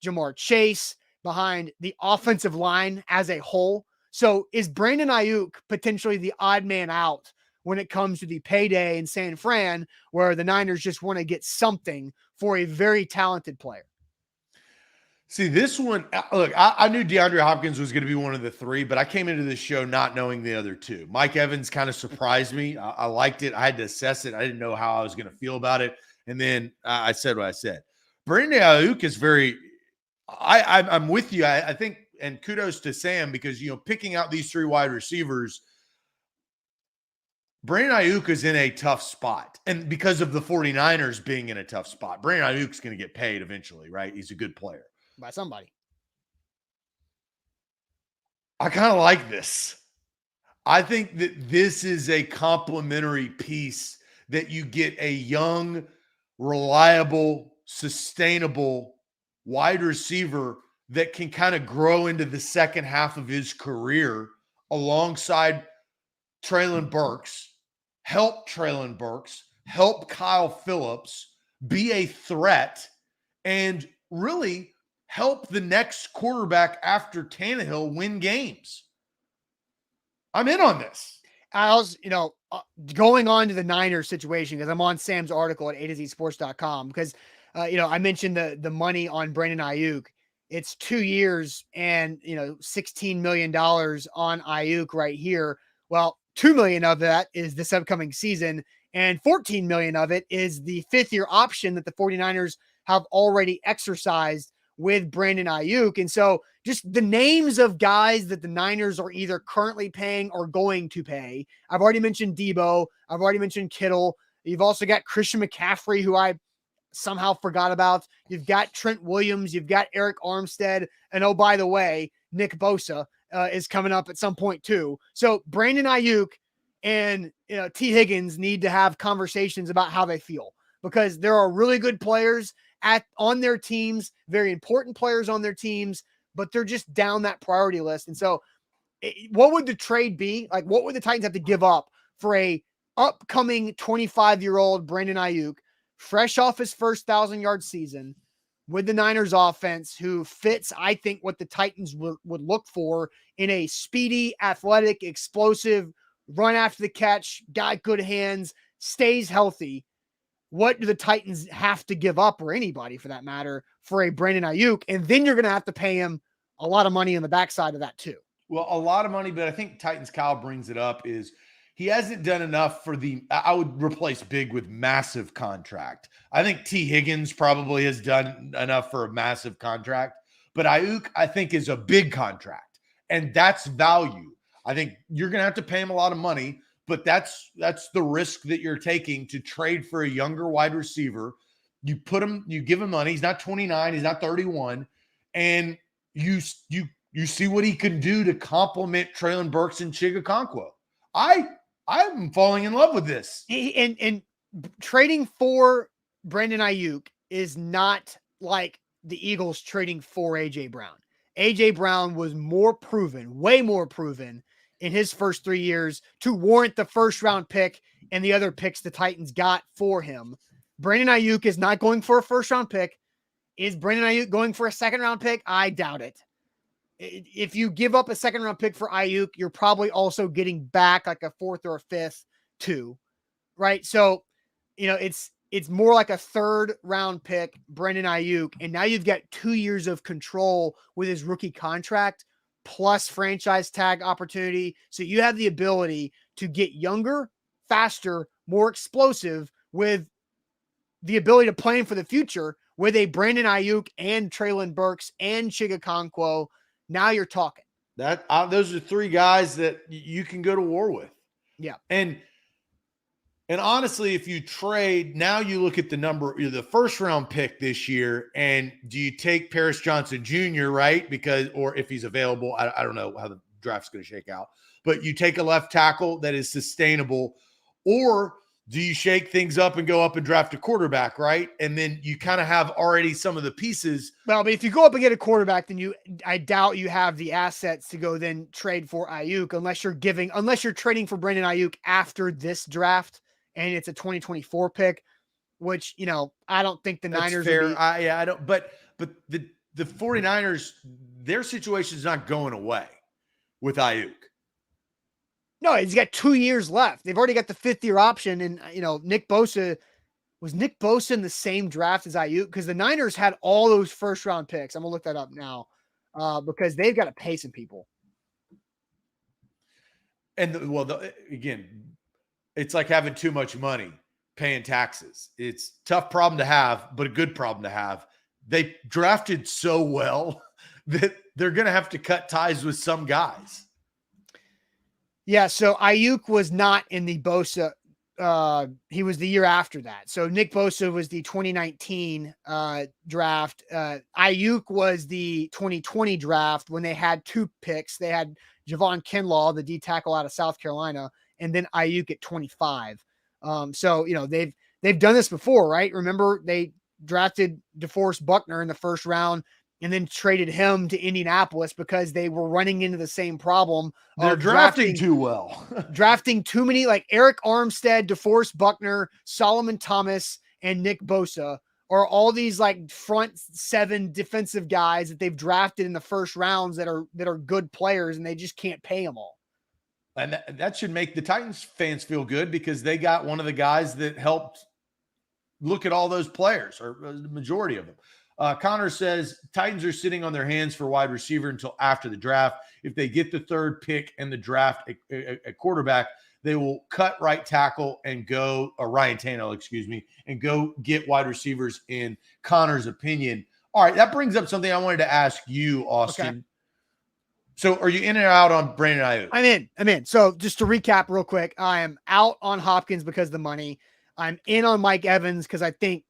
Jamar Chase, behind the offensive line as a whole? So is Brandon Aiyuk potentially the odd man out when it comes to the payday in San Fran, where the Niners just want to get something for a very talented player? See, this one, look, I knew DeAndre Hopkins was going to be one of the three, but I came into this show not knowing the other two. Mike Evans kind of surprised me. I liked it. I had to assess it. I didn't know how I was going to feel about it. And then I said what I said. Brandon Aiyuk is very – I'm with you. I think – and kudos to Sam because, picking out these three wide receivers, Brandon Aiyuk is in a tough spot. And because of the 49ers being in a tough spot, Brandon Ayuk's going to get paid eventually, right? He's a good player. By somebody. I kind of like this. I think that this is a complementary piece that you get a young, reliable, sustainable wide receiver that can kind of grow into the second half of his career alongside Treylon Burks, help Treylon Burks, help Kyle Phillips, be a threat, and really help the next quarterback after Tannehill win games. I'm in on this. I was, going on to the Niners situation, because I'm on Sam's article at A2ZSports.com, because, I mentioned the money on Brandon Aiyuk. It's 2 years and, $16 million on Aiyuk right here. Well, $2 million of that is this upcoming season, and $14 million of it is the 5th-year option that the 49ers have already exercised with Brandon Aiyuk. And so just the names of guys that the Niners are either currently paying or going to pay. I've already mentioned Debo. I've already mentioned Kittle. You've also got Christian McCaffrey, who I somehow forgot about. You've got Trent Williams. You've got Eric Armstead. And oh, by the way, Nick Bosa is coming up at some point too. So Brandon Aiyuk and T. Higgins need to have conversations about how they feel, because there are really good players on their teams, very important players on their teams, but they're just down that priority list. And so what would the trade be? Like, what would the Titans have to give up for a upcoming 25-year-old Brandon Aiyuk, fresh off his first 1,000-yard season with the Niners offense, who fits, I think, what the Titans would look for in a speedy, athletic, explosive, run after the catch, got good hands, stays healthy? What do the Titans have to give up, or anybody for that matter, for a Brandon Aiyuk? And then you're going to have to pay him a lot of money on the backside of that too. Well, a lot of money, but I think Titans Kyle brings it up is he hasn't done enough for I would replace big with massive contract. I think T. Higgins probably has done enough for a massive contract, but Aiyuk, I think, is a big contract, and that's value. I think you're going to have to pay him a lot of money, but that's the risk that you're taking to trade for a younger wide receiver. You give him money. He's not 29. He's not 31. And you see what he can do to complement Treylon Burks and Chigakonkwo. I'm falling in love with this. And trading for Brandon Aiyuk is not like the Eagles trading for A.J. Brown. A.J. Brown was way more proven in his first 3 years to warrant the first-round pick and the other picks the Titans got for him. Brandon Aiyuk is not going for a first-round pick. Is Brandon Aiyuk going for a second-round pick? I doubt it. If you give up a second-round pick for Aiyuk, you're probably also getting back like a 4th or a 5th too, right? So, it's more like a 3rd-round pick, Brandon Aiyuk, and now you've got 2 years of control with his rookie contract plus franchise tag opportunity. So you have the ability to get younger, faster, more explosive, with the ability to plan for the future with a Brandon Aiyuk and Treylon Burks and Chigakonkwo. Now you're talking. Those are 3 guys that you can go to war with. Yeah. And honestly, if you trade, now you look at the number, the first round pick this year, and do you take Paris Johnson Jr., right? Or if he's available, I don't know how the draft's going to shake out, but you take a left tackle that is sustainable, or Do you shake things up and go up and draft a quarterback, right? And then you kind of have already some of the pieces. Well, but if you go up and get a quarterback, then I doubt you have the assets to go then trade for Aiyuk unless you're trading for Brandon Aiyuk after this draft and it's a 2024 pick, which, I don't think the That's Niners fair. would be. I don't, but the 49ers, their situation is not going away with Aiyuk. No, he's got 2 years left. They've already got the 5th-year option. And, Nick Bosa in the same draft as Aiyuk? Because the Niners had all those first-round picks. I'm going to look that up now because they've got to pay some people. And, again, it's like having too much money, paying taxes. It's a tough problem to have, but a good problem to have. They drafted so well that they're going to have to cut ties with some guys. Yeah, so Aiyuk was not in the Bosa. He was the year after that. So Nick Bosa was the 2019 draft. Aiyuk was the 2020 draft when they had 2 picks. They had Javon Kinlaw, the D tackle out of South Carolina, and then Aiyuk at 25. So they've done this before, right? Remember they drafted DeForest Buckner in the first round and then traded him to Indianapolis because they were running into the same problem. They're drafting too well. Drafting too many, like Eric Armstead, DeForest Buckner, Solomon Thomas, and Nick Bosa are all these like front 7 defensive guys that they've drafted in the first rounds that are good players, and they just can't pay them all. And that should make the Titans fans feel good because they got one of the guys that helped look at all those players, or the majority of them. Connor says Titans are sitting on their hands for wide receiver until after the draft. If they get the 3rd pick in the draft, a quarterback, they will cut right tackle and go Ryan Tannehill, and go get wide receivers in Connor's opinion. All right, that brings up something I wanted to ask you, Austin. Okay. So are you in or out on Brandon Aiyuk? I'm in. So just to recap real quick, I am out on Hopkins because of the money. I'm in on Mike Evans because I think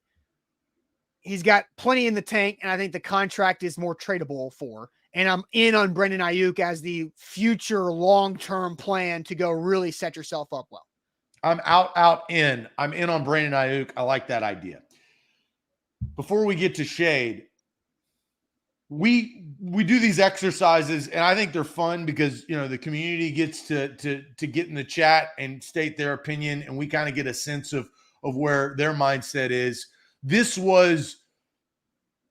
he's got plenty in the tank, and I think the contract is more tradable for. And I'm in on Brandon Aiyuk as the future long-term plan to go really set yourself up well. I'm out, in. I'm in on Brandon Aiyuk. I like that idea. Before we get to shade, we do these exercises, and I think they're fun because the community gets to get in the chat and state their opinion, and we kind of get a sense of where their mindset is. This was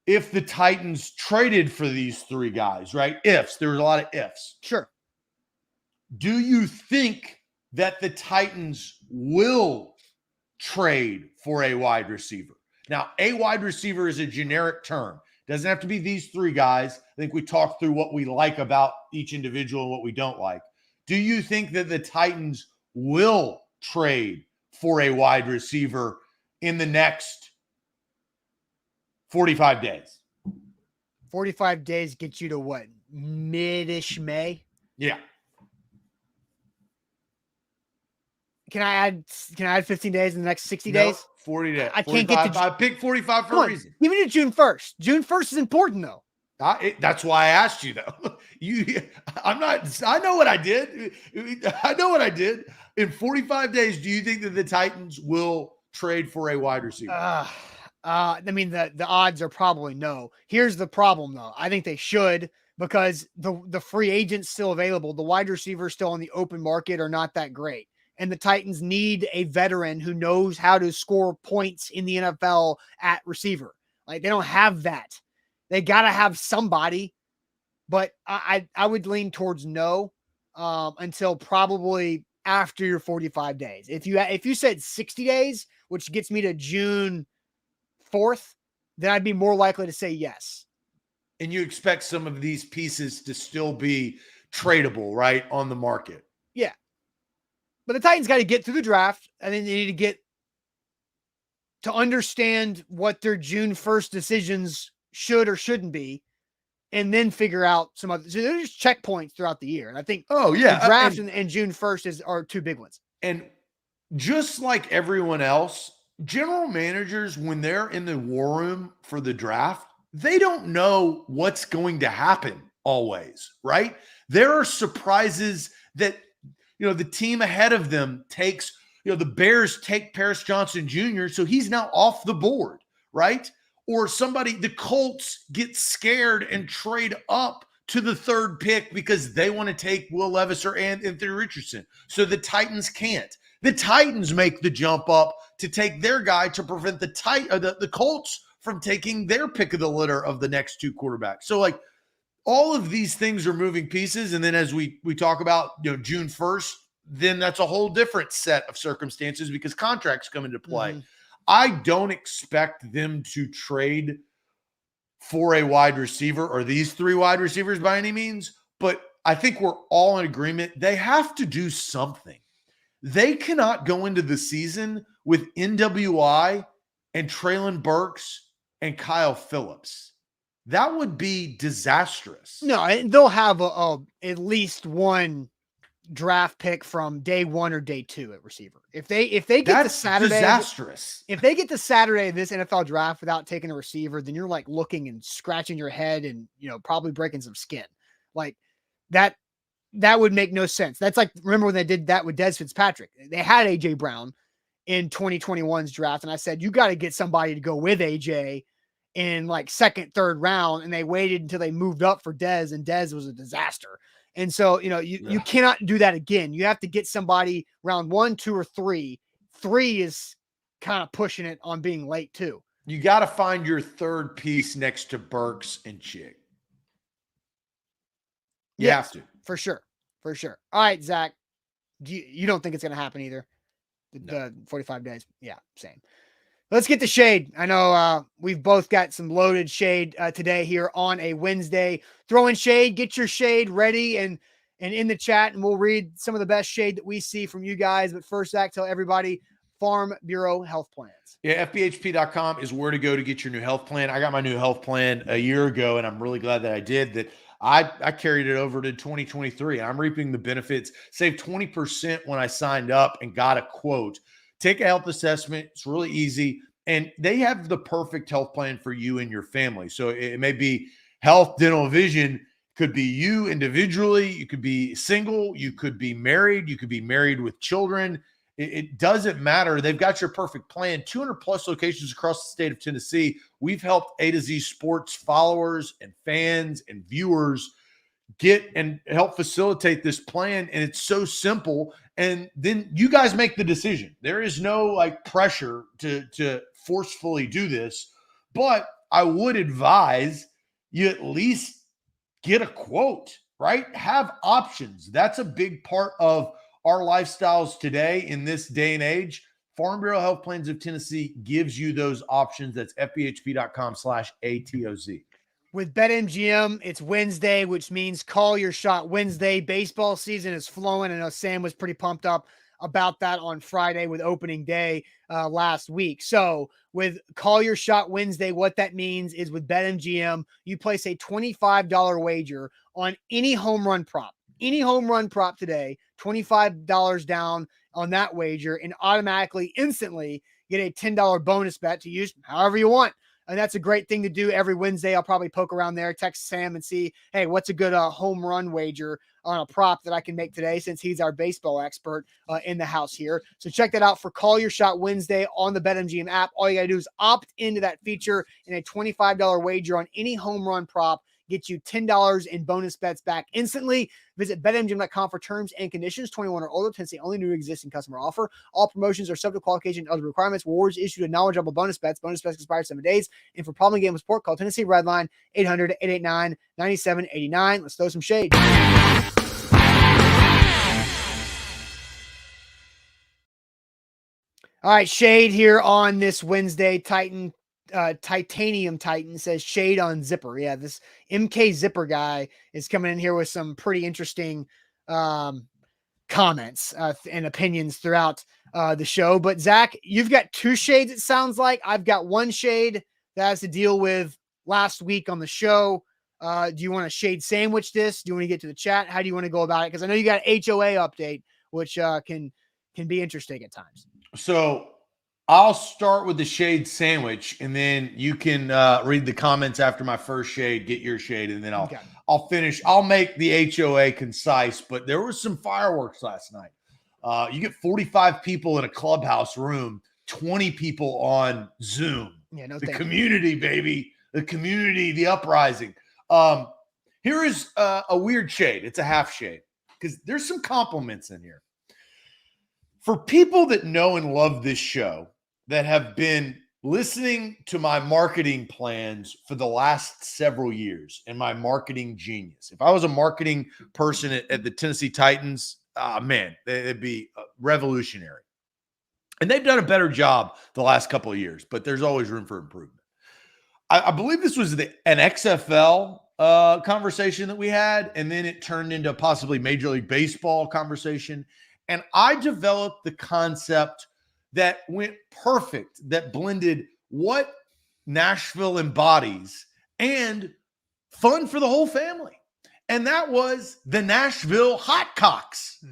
if the Titans traded for these 3 guys, right? Ifs. There was a lot of ifs. Sure. Do you think that the Titans will trade for a wide receiver? Now, a wide receiver is a generic term. Doesn't have to be these 3 guys. I think we talked through what we like about each individual and what we don't like. Do you think that the Titans will trade for a wide receiver in the next 45 days? 45 days gets you to what? Mid-ish May? Yeah. Can I add 15 days in the next 60 days? 40 days. I can't get to. I picked 45 for a reason. Give me to June 1st. June 1st is important, though. That's why I asked you, though. I know what I did. I know what I did. In 45 days, do you think that the Titans will trade for a wide receiver? I mean, the odds are probably no. Here's the problem, though. I think they should, because the free agents still available, the wide receivers still on the open market are not that great. And the Titans need a veteran who knows how to score points in the NFL at receiver. Like, they don't have that. They got to have somebody, but I would lean towards no until probably after your 45 days. If you said 60 days, which gets me to June 4th, then I'd be more likely to say yes. And you expect some of these pieces to still be tradable, right, on the market? Yeah. But the Titans got to get through the draft, and then they need to get to understand what their June 1st decisions should or shouldn't be, and then figure out some other. So there's checkpoints throughout the year. And I think the draft and June 1st are 2 big ones. And just like everyone else, general managers, when they're in the war room for the draft, they don't know what's going to happen always, right? There are surprises that, the team ahead of them takes the Bears take Paris Johnson Jr., so he's now off the board, right? Or the Colts get scared and trade up to the third pick because they want to take Will Levis or Anthony Richardson. So the Titans can't. The Titans make the jump up to take their guy to prevent the Colts from taking their pick of the litter of the next two quarterbacks. So like all of these things are moving pieces. And then as we talk about June 1st, then that's a whole different set of circumstances because contracts come into play. Mm-hmm. I don't expect them to trade for a wide receiver or these three wide receivers by any means, but I think we're all in agreement. They have to do something. They cannot go into the season with NWI and Treylon Burks and Kyle Phillips. That would be disastrous. No, they'll have at least one draft pick from day 1 or day 2 at receiver. If they get to Saturday, disastrous. If they get to Saturday of this NFL draft without taking a receiver, then you're like looking and scratching your head and probably breaking some skin. Like that would make no sense. That's like, remember when they did that with Dez Fitzpatrick? They had AJ Brown in 2021's draft, and I said you got to get somebody to go with AJ in like second, third round, and they waited until they moved up for Dez, and Dez was a disaster. And so, you cannot do that again. You have to get somebody round 1, 2, or 3. 3 is kind of pushing it on being late too. You got to find your third piece next to Burks and Chig. You have to. For sure. All right, Zach, you don't think it's going to happen either? The 45 days? Yeah, same. Let's get the shade. I know we've both got some loaded shade today here on a Wednesday. Throw in shade, get your shade ready and in the chat, and we'll read some of the best shade that we see from you guys. But first, Zach, tell everybody Farm Bureau health plans. Yeah, FBHP.com is where to go to get your new health plan. I got my new health plan a year ago, and I'm really glad that I did that. I carried it over to 2023. I'm reaping the benefits. Saved 20% when I signed up and got a quote. Take a health assessment. It's really easy. And they have the perfect health plan for you and your family. So it may be health, dental, vision. Could be you individually. You could be single. You could be married. You could be married with children. It doesn't matter. They've got your perfect plan. 200 plus locations across the state of Tennessee. We've helped A to Z sports followers and fans and viewers get and help facilitate this plan. And it's so simple. And then you guys make the decision. There is no like pressure to forcefully do this, but I would advise you at least get a quote, right? Have options. That's a big part of our lifestyles today in this day and age. Farm Bureau Health Plans of Tennessee gives you those options. That's fbhp.com/ATOZ. With BetMGM, it's Wednesday, which means Call Your Shot Wednesday. Baseball season is flowing. I know Sam was pretty pumped up about that on Friday with opening day last week. So with Call Your Shot Wednesday, what that means is with BetMGM, you place a $25 wager on any home run prop. Any home run prop today, $25 down on that wager, and automatically, instantly get a $10 bonus bet to use however you want. And that's a great thing to do every Wednesday. I'll probably poke around there, text Sam and see, hey, what's a good home run wager on a prop that I can make today, since he's our baseball expert in the house here. So check that out for Call Your Shot Wednesday on the BetMGM app. All you got to do is opt into that feature, and a $25 wager on any home run prop gets you $10 in bonus bets back instantly. Visit BetMGM.com for terms and conditions. 21 or older, Tennessee only, new existing customer offer. All promotions are subject to qualification and other requirements. Rewards issued to knowledgeable bonus bets. Bonus bets expire 7 days. And for problem game support, call Tennessee Redline 800-889-9789. Let's throw some shade. All right, shade here on this Wednesday. Titanium Titan says shade on Zipper. Yeah, this MK Zipper guy is coming in here with some pretty interesting comments and opinions throughout the show. But Zach, you've got two shades, it sounds like. I've got one shade that has to deal with last week on the show. Do you want to shade sandwich this? Do you want to get to the chat? How do you want to go about it? Because I know you got an HOA update, which can be interesting at times. So I'll start with the shade sandwich, and then you can read the comments after my first shade, get your shade, and then I'll finish. I'll make the HOA concise, but there was some fireworks last night. You get 45 people in a clubhouse room, 20 people on Zoom. Yeah, no, the community, baby. The community, the uprising. Here is a weird shade. It's a half shade because there's some compliments in here. For people that know and love this show, that have been listening to my marketing plans for the last several years and my marketing genius. If I was a marketing person at the Tennessee Titans, man, it'd be revolutionary. And they've done a better job the last couple of years, but there's always room for improvement. I believe this was an XFL conversation that we had, and then it turned into possibly Major League Baseball conversation. And I developed the concept that went perfect, that blended what Nashville embodies and fun for the whole family. And that was the Nashville Hotcocks.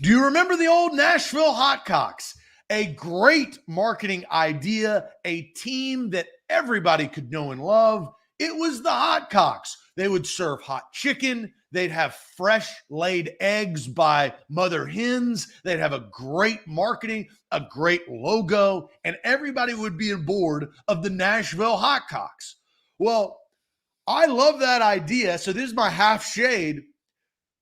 Do you remember the old Nashville Hotcocks? A great marketing idea, a team that everybody could know and love. It was the Hotcocks. They would serve hot chicken. They'd have fresh laid eggs by mother hens. They'd have a great marketing, a great logo, and everybody would be on board of the Nashville Hotcocks. Well, I love that idea. So this is my half shade.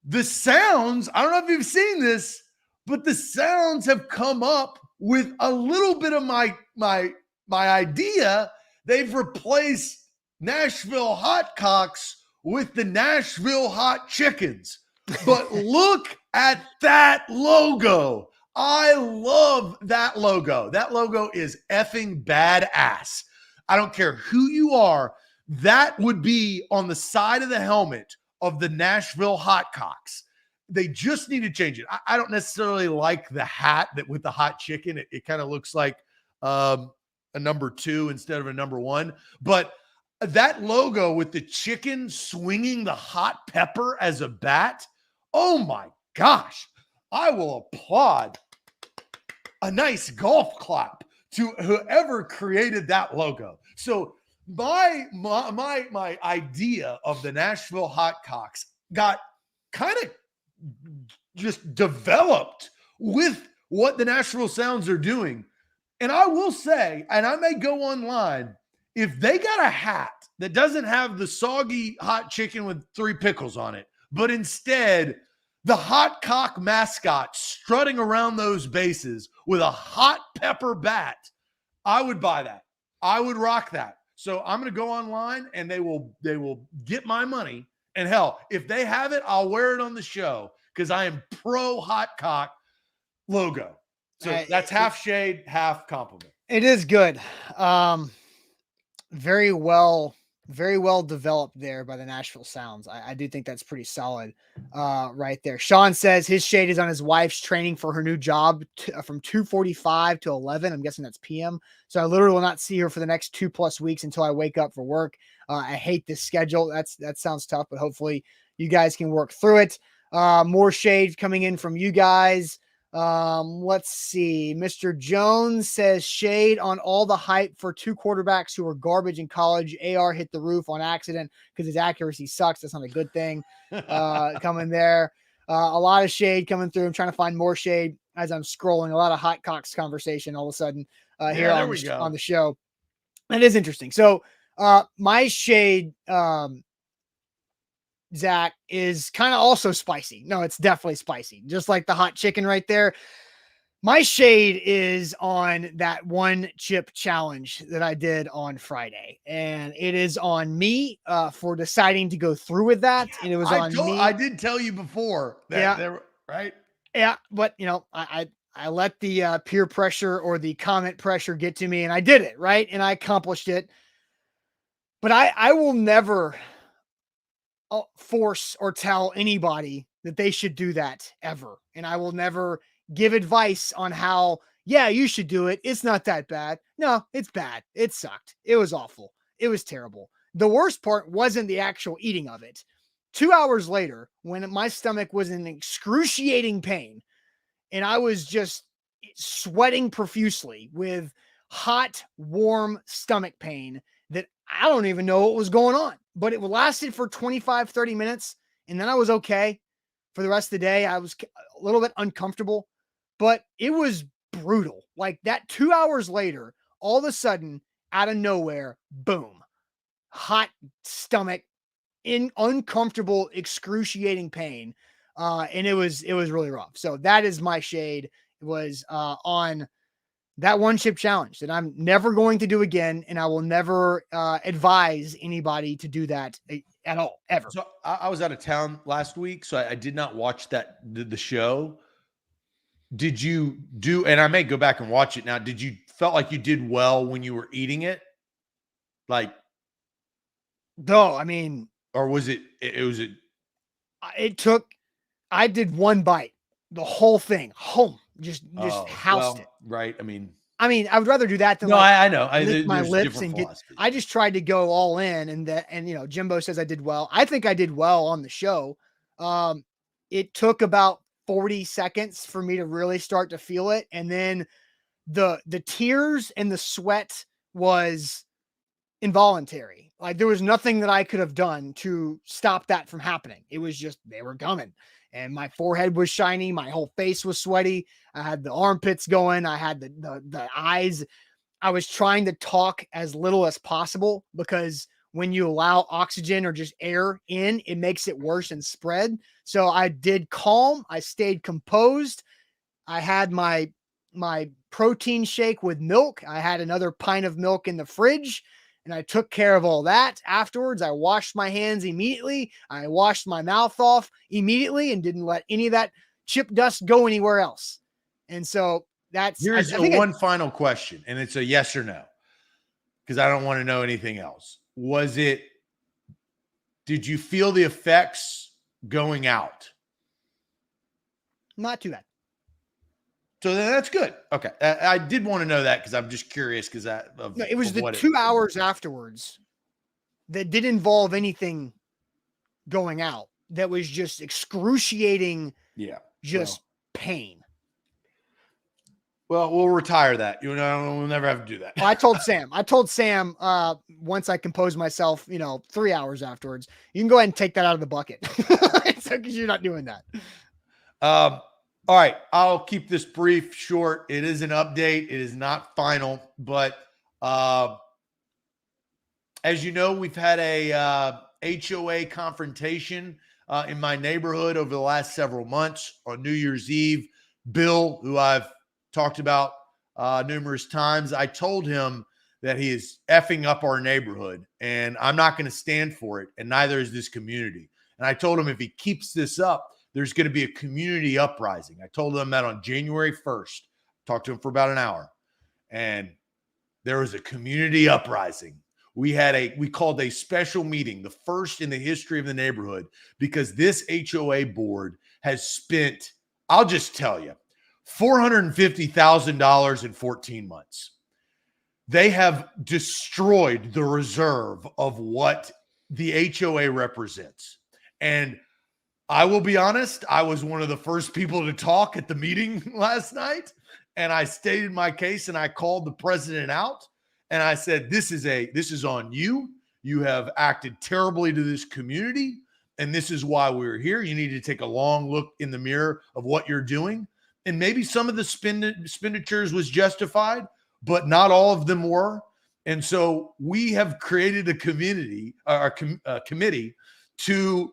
The Sounds, I don't know if you've seen this, but the Sounds have come up with a little bit of my idea. They've replaced Nashville Hotcocks with the Nashville Hot Chickens. But look at that logo. I love that logo. That logo is effing badass. I don't care who you are. That would be on the side of the helmet of the Nashville Hotcocks. They just need to change it. I don't necessarily like the hat that with the hot chicken. It kind of looks like a number 2 instead of a number 1. But that logo with the chicken swinging the hot pepper as a bat, oh my gosh, I will applaud a nice golf clap to whoever created that logo. So my idea of the Nashville Hotcocks got kind of just developed with what the Nashville Sounds are doing. And I will say, and I may go online, if they got a hat that doesn't have the soggy hot chicken with 3 pickles on it, but instead the hot cock mascot strutting around those bases with a hot pepper bat, I would buy that. I would rock that. So I'm going to go online and they will get my money. And hell, if they have it, I'll wear it on the show because I am pro hot cock logo. So that's half shade, half compliment. It is good. Very well developed there by the Nashville Sounds. I do think that's pretty solid right there. Sean says his shade is on his wife's training for her new job from 2:45 to 11. I'm guessing that's PM. So I literally will not see her for the next 2+ weeks until I wake up for work. I hate this schedule. That sounds tough, but hopefully you guys can work through it. More shade coming in from you guys. Let's see. Mr. Jones says shade on all the hype for 2 quarterbacks who were garbage in college. AR hit the roof on accident because his accuracy sucks. That's not a good thing. Coming there. A lot of shade coming through. I'm trying to find more shade as I'm scrolling. A lot of hot cocks conversation all of a sudden here on the show. That is interesting. So my shade, Zach, is kind of also spicy. No, it's definitely spicy. Just like the hot chicken right there. My shade is on that 1 chip challenge that I did on Friday. And it is on me for deciding to go through with that. And it was on me. I did tell you before that right? Yeah. But I let the peer pressure or the comment pressure get to me and I did it. Right. And I accomplished it. But I will never force or tell anybody that they should do that ever. And I will never give advice on how, yeah, you should do it. It's not that bad. No, it's bad. It sucked. It was awful. It was terrible. The worst part wasn't the actual eating of it. 2 hours later, when my stomach was in excruciating pain and I was just sweating profusely with hot, warm stomach pain that I don't even know what was going on, but it lasted for 25, 30 minutes. And then I was okay for the rest of the day. I was a little bit uncomfortable, but it was brutal. Like that 2 hours later, all of a sudden, out of nowhere, boom, hot stomach, in uncomfortable, excruciating pain. And it was really rough. So that is my shade. It was on that one chip challenge that I'm never going to do again. And I will never advise anybody to do that at all, ever. So I was out of town last week, so I did not watch the show. Did you do, and I may go back and watch it now, did you felt like you did well when you were eating it? Like, no, I mean, or was it took, I did one bite, the whole thing, just housed it. Right. I mean, I would rather do that than I know. Lick my lips and I just tried to go all in, and Jimbo says I did well. I think I did well on the show. It took about 40 seconds for me to really start to feel it. And then the tears and the sweat was involuntary. Like there was nothing that I could have done to stop that from happening. It was just, they were coming, and my forehead was shiny. My whole face was sweaty. I had the armpits going. I had the eyes. I was trying to talk as little as possible because when you allow oxygen or just air in, it makes it worse and spread. So I did calm. I stayed composed. I had my protein shake with milk. I had another pint of milk in the fridge, and I took care of all that. Afterwards, I washed my hands immediately. I washed my mouth off immediately and didn't let any of that chip dust go anywhere else. And so here's one final question, and it's a yes or no, because I don't want to know anything else. Did you feel the effects going out? Not too bad. So then that's good. Okay. I did want to know that because I'm just curious because it was the 2 hours afterwards that didn't involve anything going out. That was just excruciating. Yeah. Pain. Well, we'll retire that. We'll never have to do that. Well, I told Sam once I composed myself, 3 hours afterwards, you can go ahead and take that out of the bucket. Because you're not doing that. All right. I'll keep this brief, short. It is an update. It is not final, but as you know, we've had a HOA confrontation in my neighborhood over the last several months. On New Year's Eve, Bill, who I've talked about numerous times, I told him that he is effing up our neighborhood, and I'm not going to stand for it, and neither is this community. And I told him if he keeps this up, there's going to be a community uprising. I told him that on January 1st. Talked to him for about an hour, and there was a community uprising. We called a special meeting, the first in the history of the neighborhood, because this HOA board has spent, I'll just tell you, $450,000 in 14 months. They have destroyed the reserve of what the HOA represents. And I will be honest, I was one of the first people to talk at the meeting last night, and I stated my case, and I called the president out, and I said, this is on you. You have acted terribly to this community, and this is why we're here. You need to take a long look in the mirror of what you're doing. And maybe some of the expenditures was justified, but not all of them were. And so we have created a committee to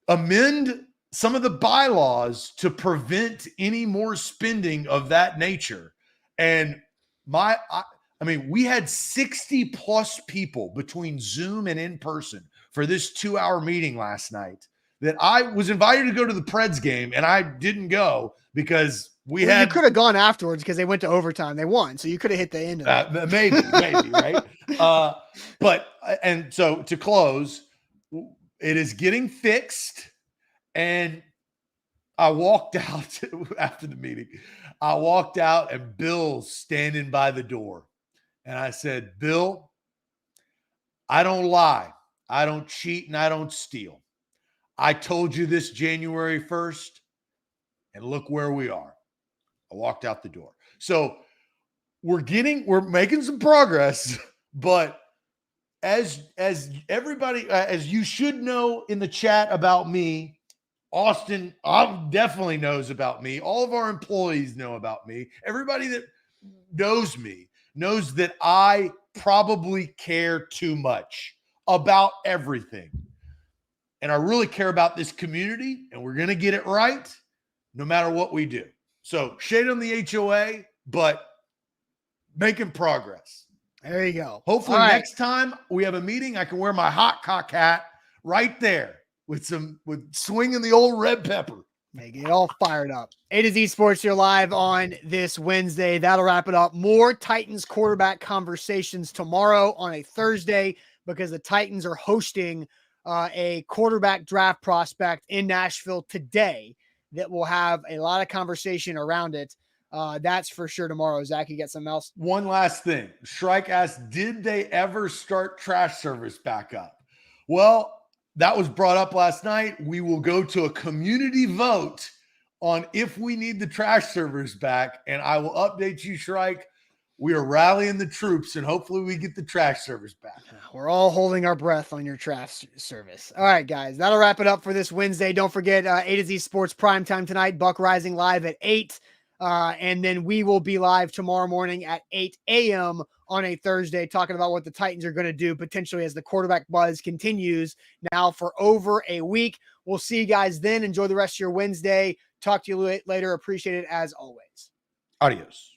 amend some of the bylaws to prevent any more spending of that nature. And we had 60 plus people between Zoom and in person for this 2-hour meeting last night that I was invited to go to the Preds game, and I didn't go because you could have gone afterwards because they went to overtime. They won. So you could have hit the end of that. Maybe, right? And so to close, it is getting fixed. And I walked out after the meeting. I walked out, and Bill's standing by the door. And I said, Bill, I don't lie. I don't cheat, and I don't steal. I told you this January 1st, and look where we are. I walked out the door. So we're making some progress, but as everybody, as you should know in the chat about me, Austin definitely knows about me. All of our employees know about me. Everybody that knows me knows that I probably care too much about everything. And I really care about this community, and we're going to get it right no matter what we do. So shade on the HOA, but making progress. There you go. Hopefully next time we have a meeting, I can wear my hot cock hat right there with swinging the old red pepper. Make it all fired up. A to Z Sports here live on this Wednesday. That'll wrap it up. More Titans quarterback conversations tomorrow on a Thursday because the Titans are hosting a quarterback draft prospect in Nashville today that will have a lot of conversation around it. That's for sure tomorrow. Zach, you got something else? One last thing. Shrike asked, did they ever start trash service back up? Well, that was brought up last night. We will go to a community vote on if we need the trash servers back, and I will update you, Shrike. We are rallying the troops, and hopefully we get the trash servers back. We're all holding our breath on your trash service. All right, guys, that'll wrap it up for this Wednesday. Don't forget A to Z Sports primetime tonight, Buck Rising live at 8. And then we will be live tomorrow morning at 8 a.m. on a Thursday talking about what the Titans are going to do potentially as the quarterback buzz continues now for over a week. We'll see you guys then. Enjoy the rest of your Wednesday. Talk to you later. Appreciate it as always. Adios.